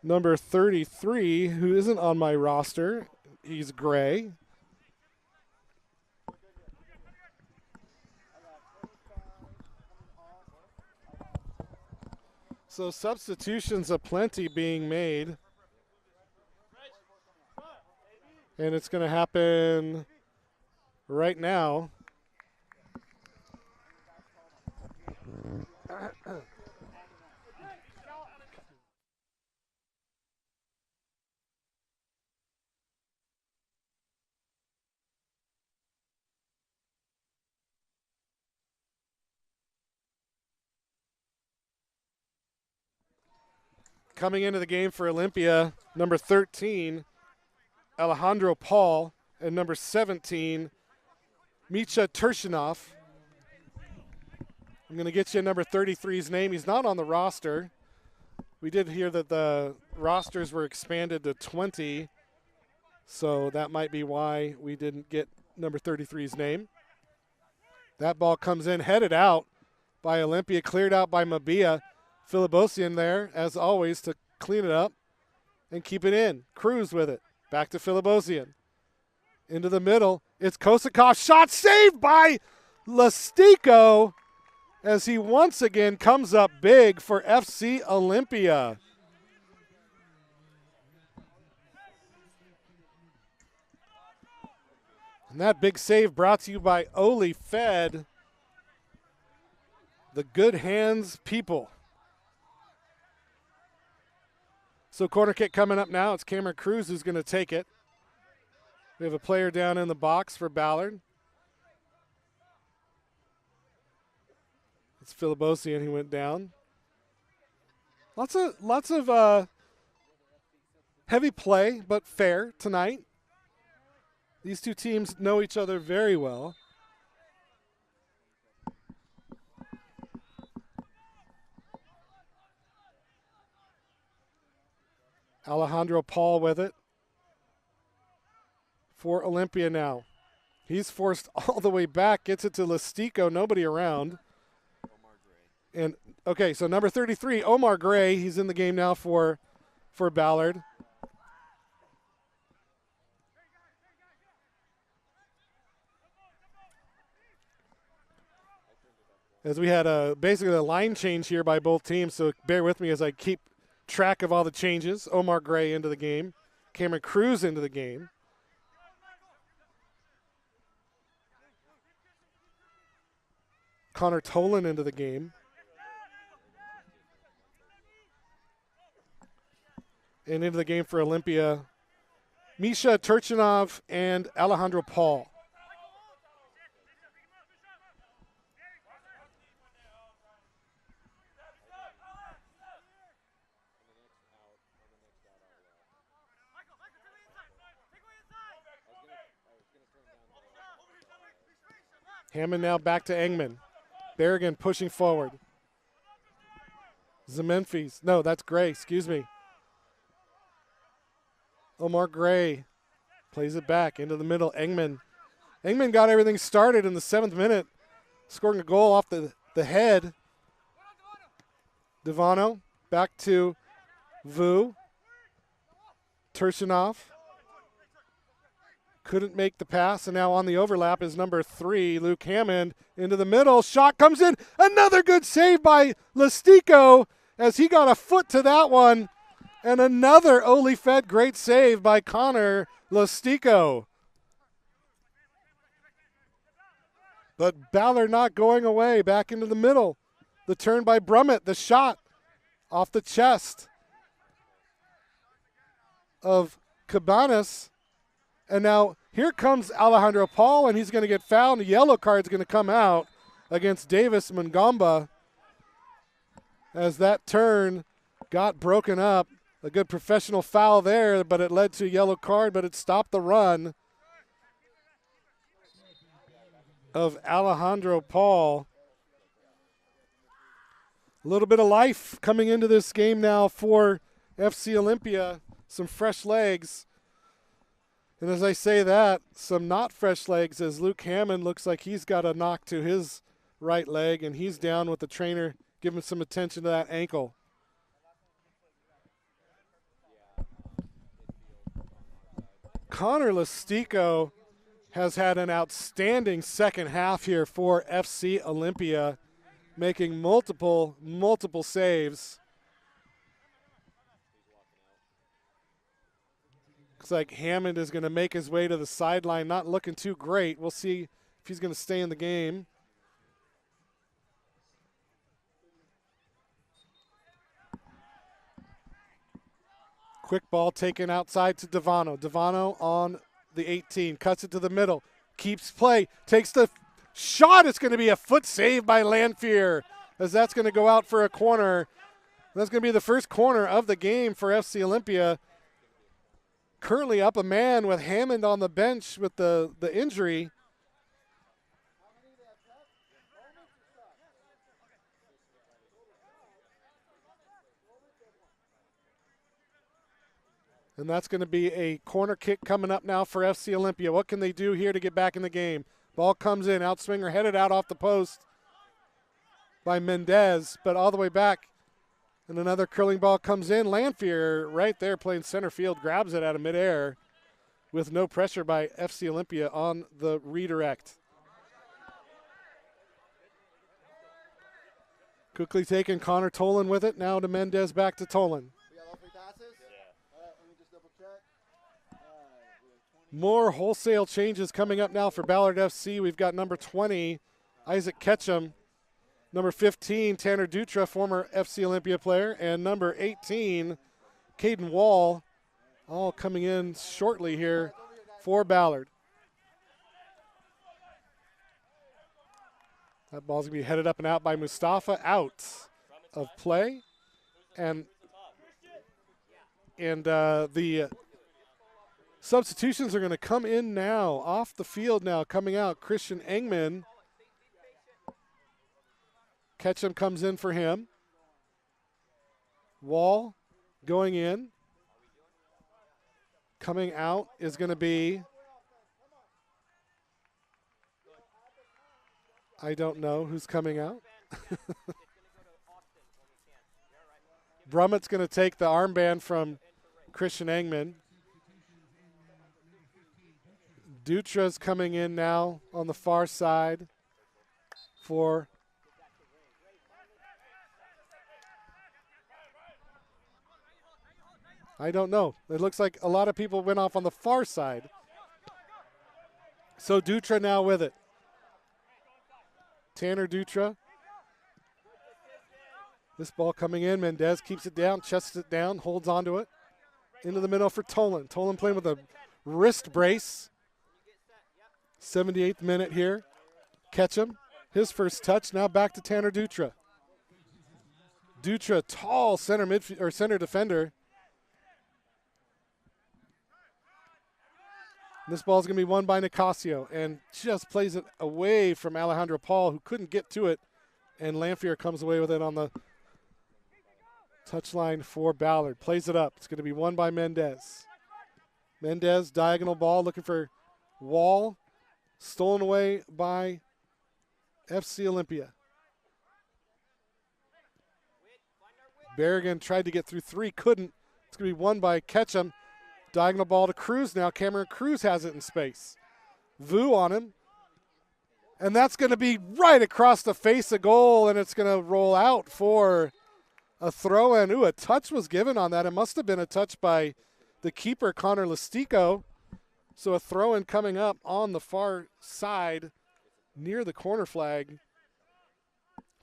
A: number 33, who isn't on my roster. He's Gray. So substitutions aplenty being made. And it's going to happen right now. Coming into the game for Olympia, number 13, Alejandro Paul, and number 17, Misha Turchinov. I'm going to get you number 33's name. He's not on the roster. We did hear that the rosters were expanded to 20, so that might be why we didn't get number 33's name. That ball comes in, headed out by Olympia, cleared out by Mabia. Filibosian there, as always, to clean it up and keep it in. Cruz with it. Back to Filibosian. Into the middle. It's Kosakoff. Shot saved by Lastico as he once again comes up big for FC Olympia. And that big save brought to you by Oli Fed, the good hands people. So corner kick coming up now. It's Cameron Cruz who's going to take it. We have a player down in the box for Ballard. It's Filibosian. He went down. Lots of heavy play, but fair tonight. These two teams know each other very well. Alejandro Paul with it for Olympia now. He's forced all the way back, gets it to Lastico, nobody around. And okay, so number 33, Omar Gray, he's in the game now for Ballard. As we had basically a line change here by both teams, so bear with me as I keep track of all the changes. Omar Gray into the game. Cameron Cruz into the game. Connor Tolan into the game. And into the game for Olympia, Misha Turchinov and Alejandro Paul. Hammond now back to Engman. Berrigan pushing forward. Zemenfis. No, that's Gray. Excuse me. Omar Gray Plays it back into the middle. Engman got everything started in the 7th minute, scoring a goal off the head. Devano back to Vu. Turchinov couldn't make the pass, and now on the overlap is number 3, Luke Hammond, into the middle. Shot comes in. Another good save by Listico as he got a foot to that one. And another Olifed great save by Connor Listico. But Ballard not going away. Back into the middle. The turn by Brummett. The shot off the chest of Cabanas. And now here comes Alejandro Paul, and he's going to get fouled. A yellow card's going to come out against Davis Mungamba as that turn got broken up. A good professional foul there, but it led to a yellow card, but it stopped the run of Alejandro Paul. A little bit of life coming into this game now for FC Olympia. Some fresh legs. And as I say that, some not fresh legs as Luke Hammond looks like he's got a knock to his right leg, and he's down with the trainer giving some attention to that ankle. Connor Listico has had an outstanding second half here for FC Olympia, making multiple saves. Looks like Hammond is going to make his way to the sideline, not looking too great. We'll see if he's going to stay in the game. Quick ball taken outside to Devano. Devano on the 18, cuts it to the middle, keeps play, takes the shot. It's going to be a foot save by Lanfear as that's going to go out for a corner. That's going to be the first corner of the game for FC Olympia. Currently up a man with Hammond on the bench with the injury. And that's going to be a corner kick coming up now for FC Olympia. What can they do here to get back in the game? Ball comes in, outswinger headed out off the post by Mendez, but all the way back. And another curling ball comes in. Lanfear right there playing center field, grabs it out of midair with no pressure by FC Olympia on the redirect. Quickly taken, Connor Tolan with it. Now to Mendez, back to Tolan. More wholesale changes coming up now for Ballard FC. We've got number 20, Isaac Ketchum. Number 15, Tanner Dutra, former FC Olympia player. And number 18, Caden Wall, all coming in shortly here for Ballard. That ball's going to be headed up and out by Mustafa, out of play. And the substitutions are going to come in now, off the field now, coming out. Christian Engman. Ketchum comes in for him. Wall going in. Coming out is going to be, I don't know who's coming out. Brummett's going to take the armband from Christian Engman. Dutra's coming in now on the far side for I don't know. It looks like a lot of people went off on the far side. So Dutra now with it. Tanner Dutra. This ball coming in. Mendez keeps it down, chests it down, holds onto it. Into the middle for Tolan. Tolan playing with a wrist brace. 78th minute here. Ketchum, his first touch. Now back to Tanner Dutra. Dutra, tall center defender. This ball is going to be won by Nicasio and just plays it away from Alejandro Paul, who couldn't get to it. And Lanfear comes away with it on the touchline for Ballard. Plays it up. It's going to be won by Mendez. Mendez, diagonal ball, looking for Wall. Stolen away by FC Olympia. Berrigan tried to get through 3, couldn't. It's going to be won by Ketchum. Diagonal ball to Cruz now. Cameron Cruz has it in space. Vu on him. And that's going to be right across the face of goal, and it's going to roll out for a throw-in. Ooh, a touch was given on that. It must have been a touch by the keeper, Connor Listico. So a throw-in coming up on the far side near the corner flag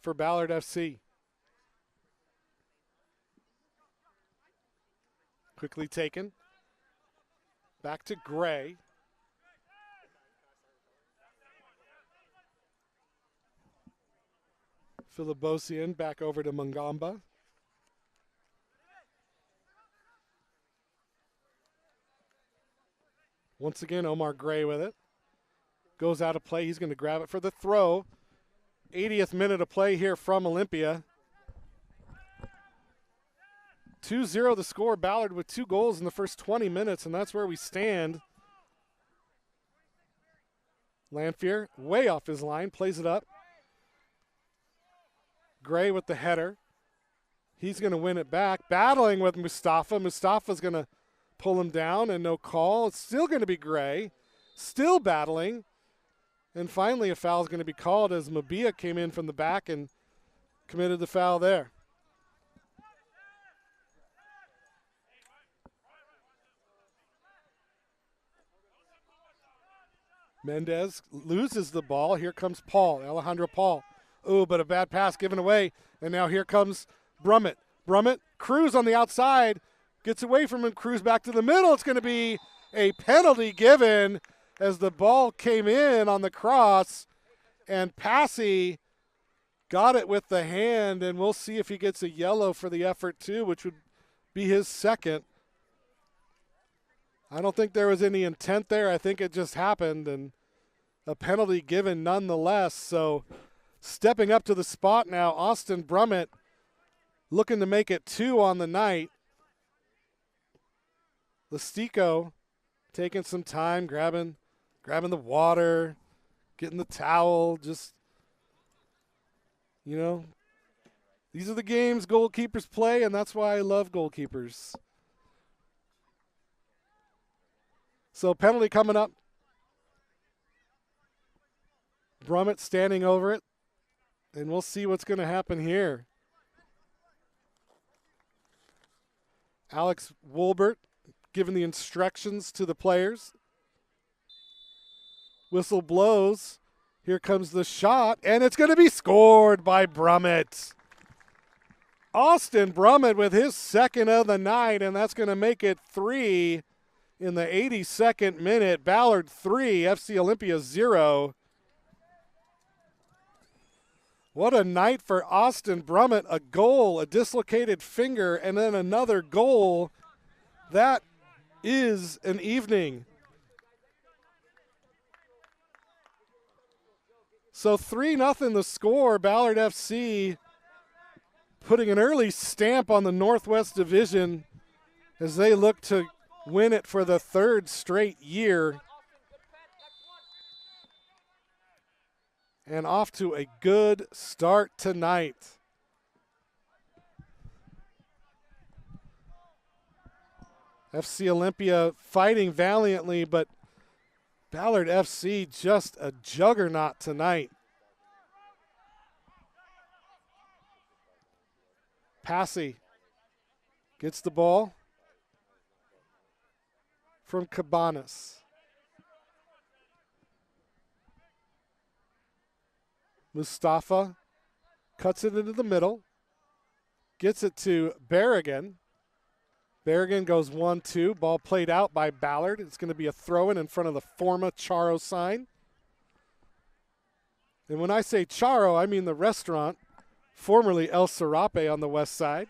A: for Ballard FC. Quickly taken. Back to Gray. Philibosian back over to Mungamba. Once again, Omar Gray with it. Goes out of play. He's going to grab it for the throw. 80th minute of play here from Olympia. 2-0 the score. Ballard with 2 goals in the first 20 minutes, and that's where we stand. Lanfear way off his line, plays it up. Gray with the header. He's going to win it back. Battling with Mustafa. Mustafa's going to pull him down, and no call. It's still going to be Gray. Still battling. And finally a foul is going to be called as Mabia came in from the back and committed the foul there. Mendez loses the ball. Here comes Paul, Alejandro Paul. Oh, but a bad pass given away. And now here comes Brummett. Brummett, Cruz on the outside. Gets away from him. Cruz back to the middle. It's going to be a penalty given as the ball came in on the cross. And Passy got it with the hand. And we'll see if he gets a yellow for the effort too, which would be his second. I don't think there was any intent there. I think it just happened. And a penalty given nonetheless. So stepping up to the spot now, Austin Brummett looking to make it 2 on the night. Listico taking some time, grabbing the water, getting the towel, just, you know, these are the games goalkeepers play, and that's why I love goalkeepers. So penalty coming up. Brummett standing over it, and we'll see what's going to happen here. Alex Wolbert giving the instructions to the players. Whistle blows. Here comes the shot, and it's going to be scored by Brummett. Austin Brummett with his second of the night, and that's going to make it 3 in the 82nd minute. Ballard 3, FC Olympia 0. What a night for Austin Brummett. A goal, a dislocated finger, and then another goal. That is an evening. So 3-0 the score. Ballard FC putting an early stamp on the Northwest Division as they look to win it for the 3rd straight year. And off to a good start tonight. FC Olympia fighting valiantly, but Ballard FC just a juggernaut tonight. Passy gets the ball from Cabanas. Mustafa cuts it into the middle, gets it to Berrigan. Berrigan goes 1-2. Ball played out by Ballard. It's going to be a throw-in in front of the Forma Charo sign. And when I say Charo, I mean the restaurant, formerly El Serape on the west side.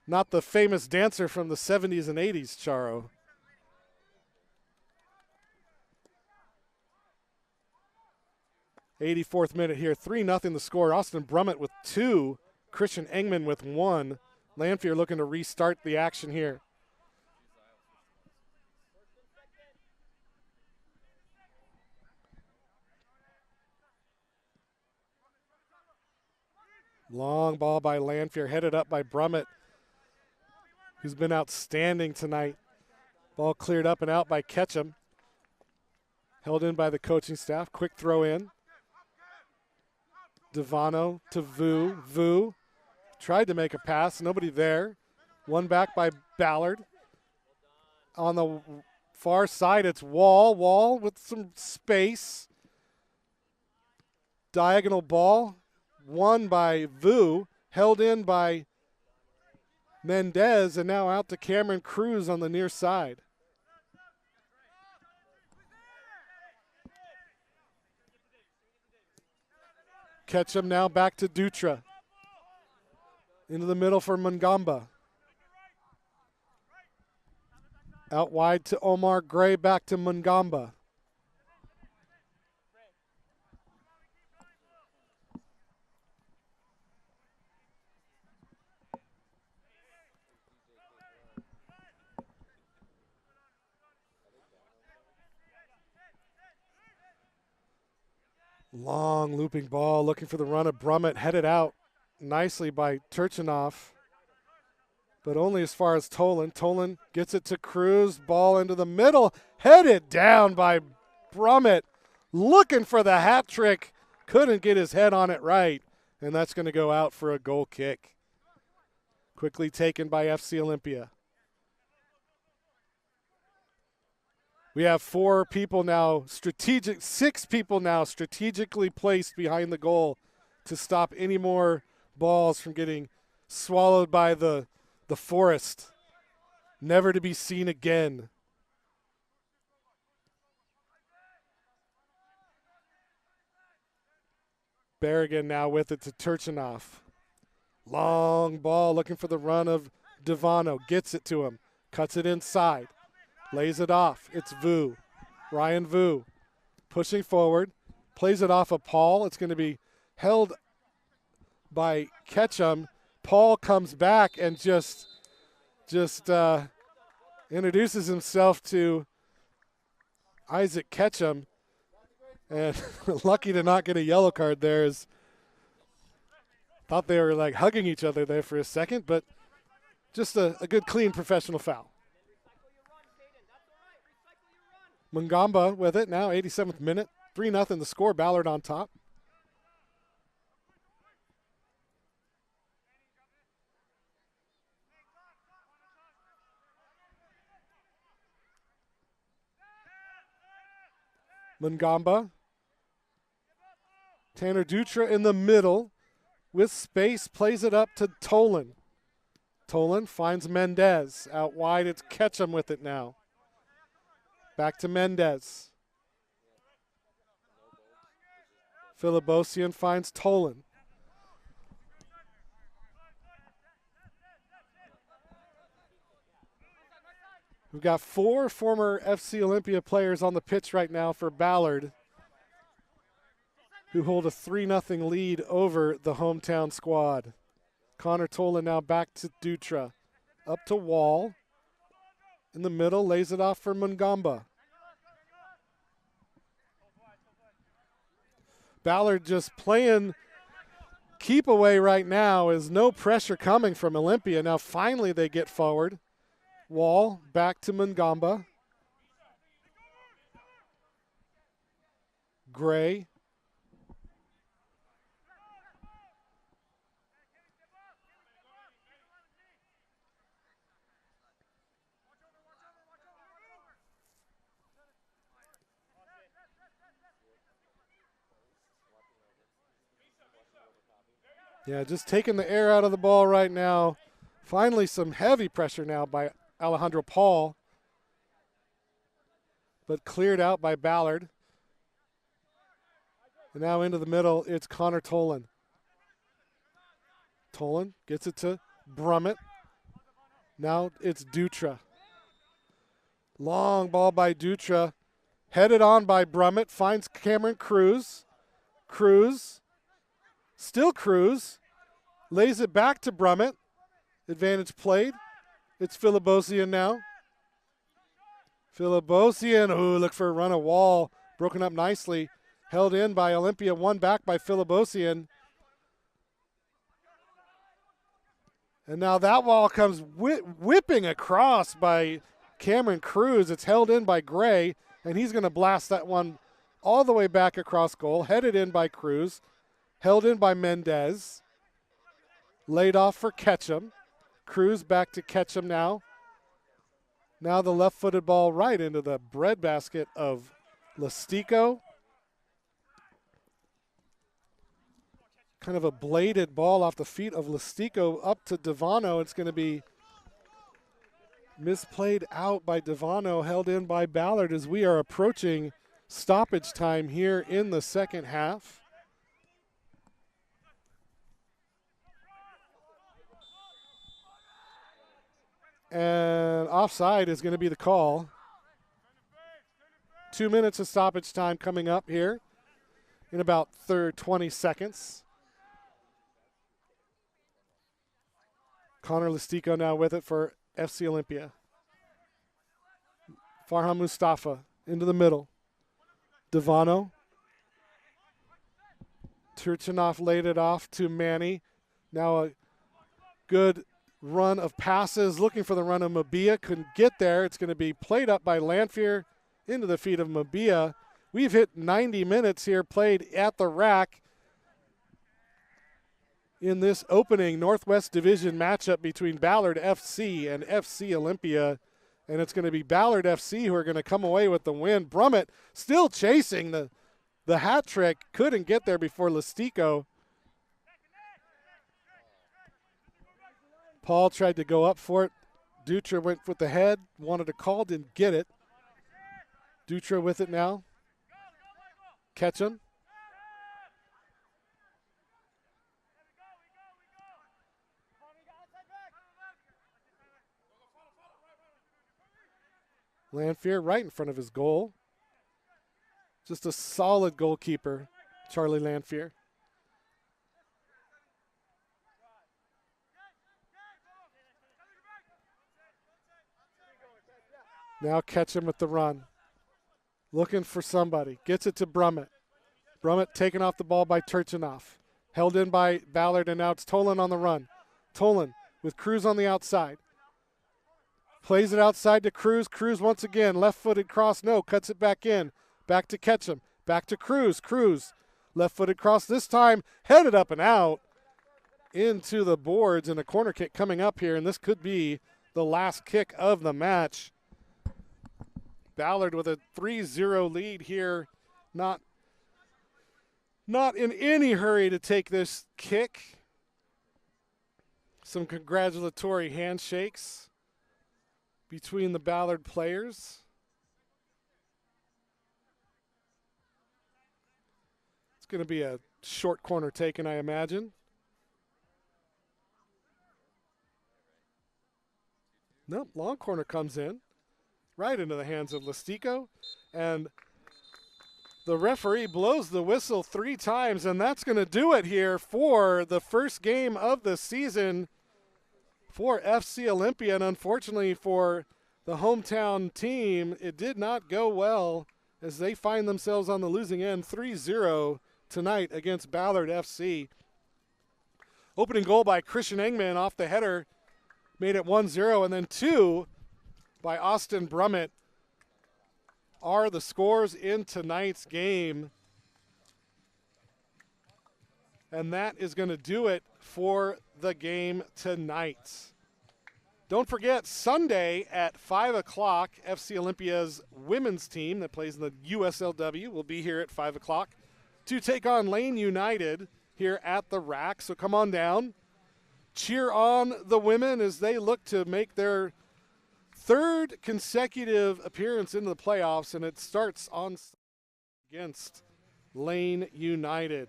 A: Not the famous dancer from the 70s and 80s, Charo. '84th minute here, 3-0 the score. Austin Brummett with 2 Christian Engman with 1. Lanphier looking to restart the action here. Long ball by Lanphier, headed up by Brummett, who's been outstanding tonight. Ball cleared up and out by Ketchum. Held in by the coaching staff. Quick throw in. Devano to Vu. Vu tried to make a pass. Nobody there. One back by Ballard. On the far side, it's Wall. Wall with some space. Diagonal ball. Won by Vu, held in by Mendez, and now out to Cameron Cruz on the near side. Ketchum now back to Dutra. Into the middle for Mungamba. Out wide to Omar Gray, back to Mungamba. Long looping ball, looking for the run of Brummett, headed out nicely by Turchinoff, but only as far as Tolan. Tolan gets it to Cruz, ball into the middle, headed down by Brummett, looking for the hat trick, couldn't get his head on it right, and that's going to go out for a goal kick. Quickly taken by FC Olympia. We have 6 people now strategically placed behind the goal to stop any more balls from getting swallowed by the forest, never to be seen again. Berrigan now with it to Turchinoff. Long ball looking for the run of Devano. Gets it to him. Cuts it inside. Lays it off. It's Vu. Ryan Vu pushing forward. Plays it off of Paul. It's going to be held by Ketchum. Paul comes back and just introduces himself to Isaac Ketchum. And lucky to not get a yellow card there. Thought they were like hugging each other there for a second, but just a good, clean, professional foul. Mungamba with it now, 87th minute. 3-0 the score, Ballard on top. Mungamba. Tanner Dutra in the middle with space, plays it up to Tolan. Tolan finds Mendez. Out wide, it's Ketchum with it now. Back to Mendez. Filibosian finds Tolan. We've got 4 former FC Olympia players on the pitch right now for Ballard, who hold a 3-0 lead over the hometown squad. Connor Tolan now back to Dutra. Up to Wall. In the middle, lays it off for Mungamba. Ballard just playing keep away right now. Is no pressure coming from Olympia. Now finally they get forward. Wall back to Mungamba. Gray. Yeah, just taking the air out of the ball right now. Finally some heavy pressure now by Alejandro Paul, but cleared out by Ballard. And now into the middle, it's Connor Tolan. Tolan gets it to Brummett. Now it's Dutra. Long ball by Dutra. Headed on by Brummett. Finds Cameron Cruz. Cruz. Still Cruz. Lays it back to Brummett. Advantage played. It's Philibosian now. Philibosian, ooh, look for a run of wall. Broken up nicely. Held in by Olympia, won back by Philibosian. And now that wall comes whipping across by Cameron Cruz. It's held in by Gray, and he's going to blast that one all the way back across goal. Headed in by Cruz. Held in by Mendez. Laid off for Ketchum. Cruz back to Ketchum now. Now the left-footed ball right into the breadbasket of Listico. Kind of a bladed ball off the feet of Listico up to Devano. It's going to be misplayed out by Devano, held in by Ballard as we are approaching stoppage time here in the second half. And offside is going to be the call. 2 minutes of stoppage time coming up here in about 20 seconds. Connor Listico now with it for FC Olympia. Farham Mustafa into the middle. Devano. Turchinov laid it off to Manny. Now a good run of passes, looking for the run of Mabia. Couldn't get there. It's going to be played up by Lanphier into the feet of Mabia. We've hit 90 minutes here played at the rack in this opening Northwest Division matchup between Ballard FC and FC Olympia. And it's going to be Ballard FC who are going to come away with the win. Brummett still chasing the hat trick. Couldn't get there before Listico. Paul tried to go up for it. Dutra went with the head, wanted a call, didn't get it. Dutra with it now. Ketchum. Lanphier right in front of his goal. Just a solid goalkeeper, Charlie Lanphier. Now Ketchum with the run. Looking for somebody. Gets it to Brummett. Brummett taken off the ball by Turchinov. Held in by Ballard, and now it's Tolan on the run. Tolan with Cruz on the outside. Plays it outside to Cruz. Cruz once again. Left-footed cross. No. Cuts it back in. Back to Ketchum. Back to Cruz. Cruz. Left-footed cross this time. Headed up and out into the boards, and a corner kick coming up here, and this could be the last kick of the match. Ballard with a 3-0 lead here. Not in any hurry to take this kick. Some congratulatory handshakes between the Ballard players. It's going to be a short corner taken, I imagine. Nope, long corner comes in. Right into the hands of Listico. And the referee blows the whistle 3 times, and that's going to do it here for the first game of the season for FC Olympia. And unfortunately for the hometown team, it did not go well as they find themselves on the losing end 3-0 tonight against Ballard FC. Opening goal by Christian Engman off the header made it 1-0, and then 2 by Austin Brummett are the scores in tonight's game. And that is going to do it for the game tonight. Don't forget, Sunday at 5 o'clock, FC Olympia's women's team that plays in the USLW will be here at 5 o'clock to take on Lane United here at the rack. So come on down. Cheer on the women as they look to make their 3rd consecutive appearance into the playoffs, and it starts on against Lane United.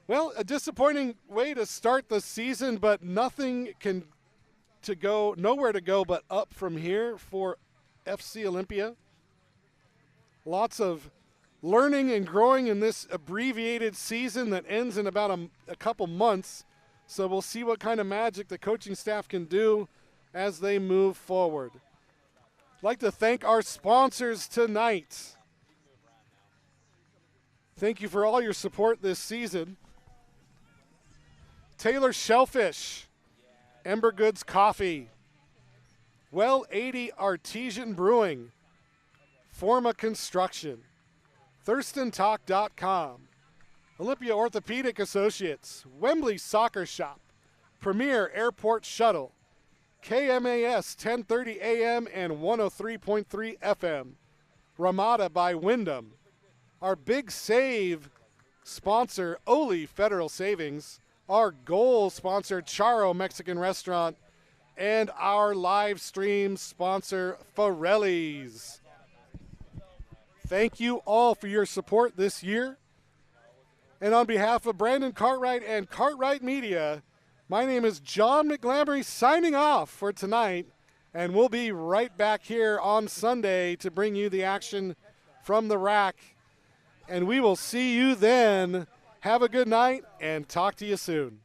A: Well, a disappointing way to start the season, but nowhere to go but up from here for FC Olympia. Lots of learning and growing in this abbreviated season that ends in about a couple months. So we'll see what kind of magic the coaching staff can do as they move forward. I'd like to thank our sponsors tonight. Thank you for all your support this season. Taylor Shellfish, Ember Goods Coffee, Well 80 Artesian Brewing, Forma Construction, ThurstonTalk.com, Olympia Orthopedic Associates, Wembley Soccer Shop, Premier Airport Shuttle, KMAS 1030 AM and 103.3 FM, Ramada by Wyndham, our big save sponsor, Oli Federal Savings, our goal sponsor, Charo Mexican Restaurant, and our live stream sponsor, Forelli's. Thank you all for your support this year. And on behalf of Brandon Cartwright and Cartwright Media, my name is John McGlamry signing off for tonight, and we'll be right back here on Sunday to bring you the action from the rack. And we will see you then. Have a good night and talk to you soon.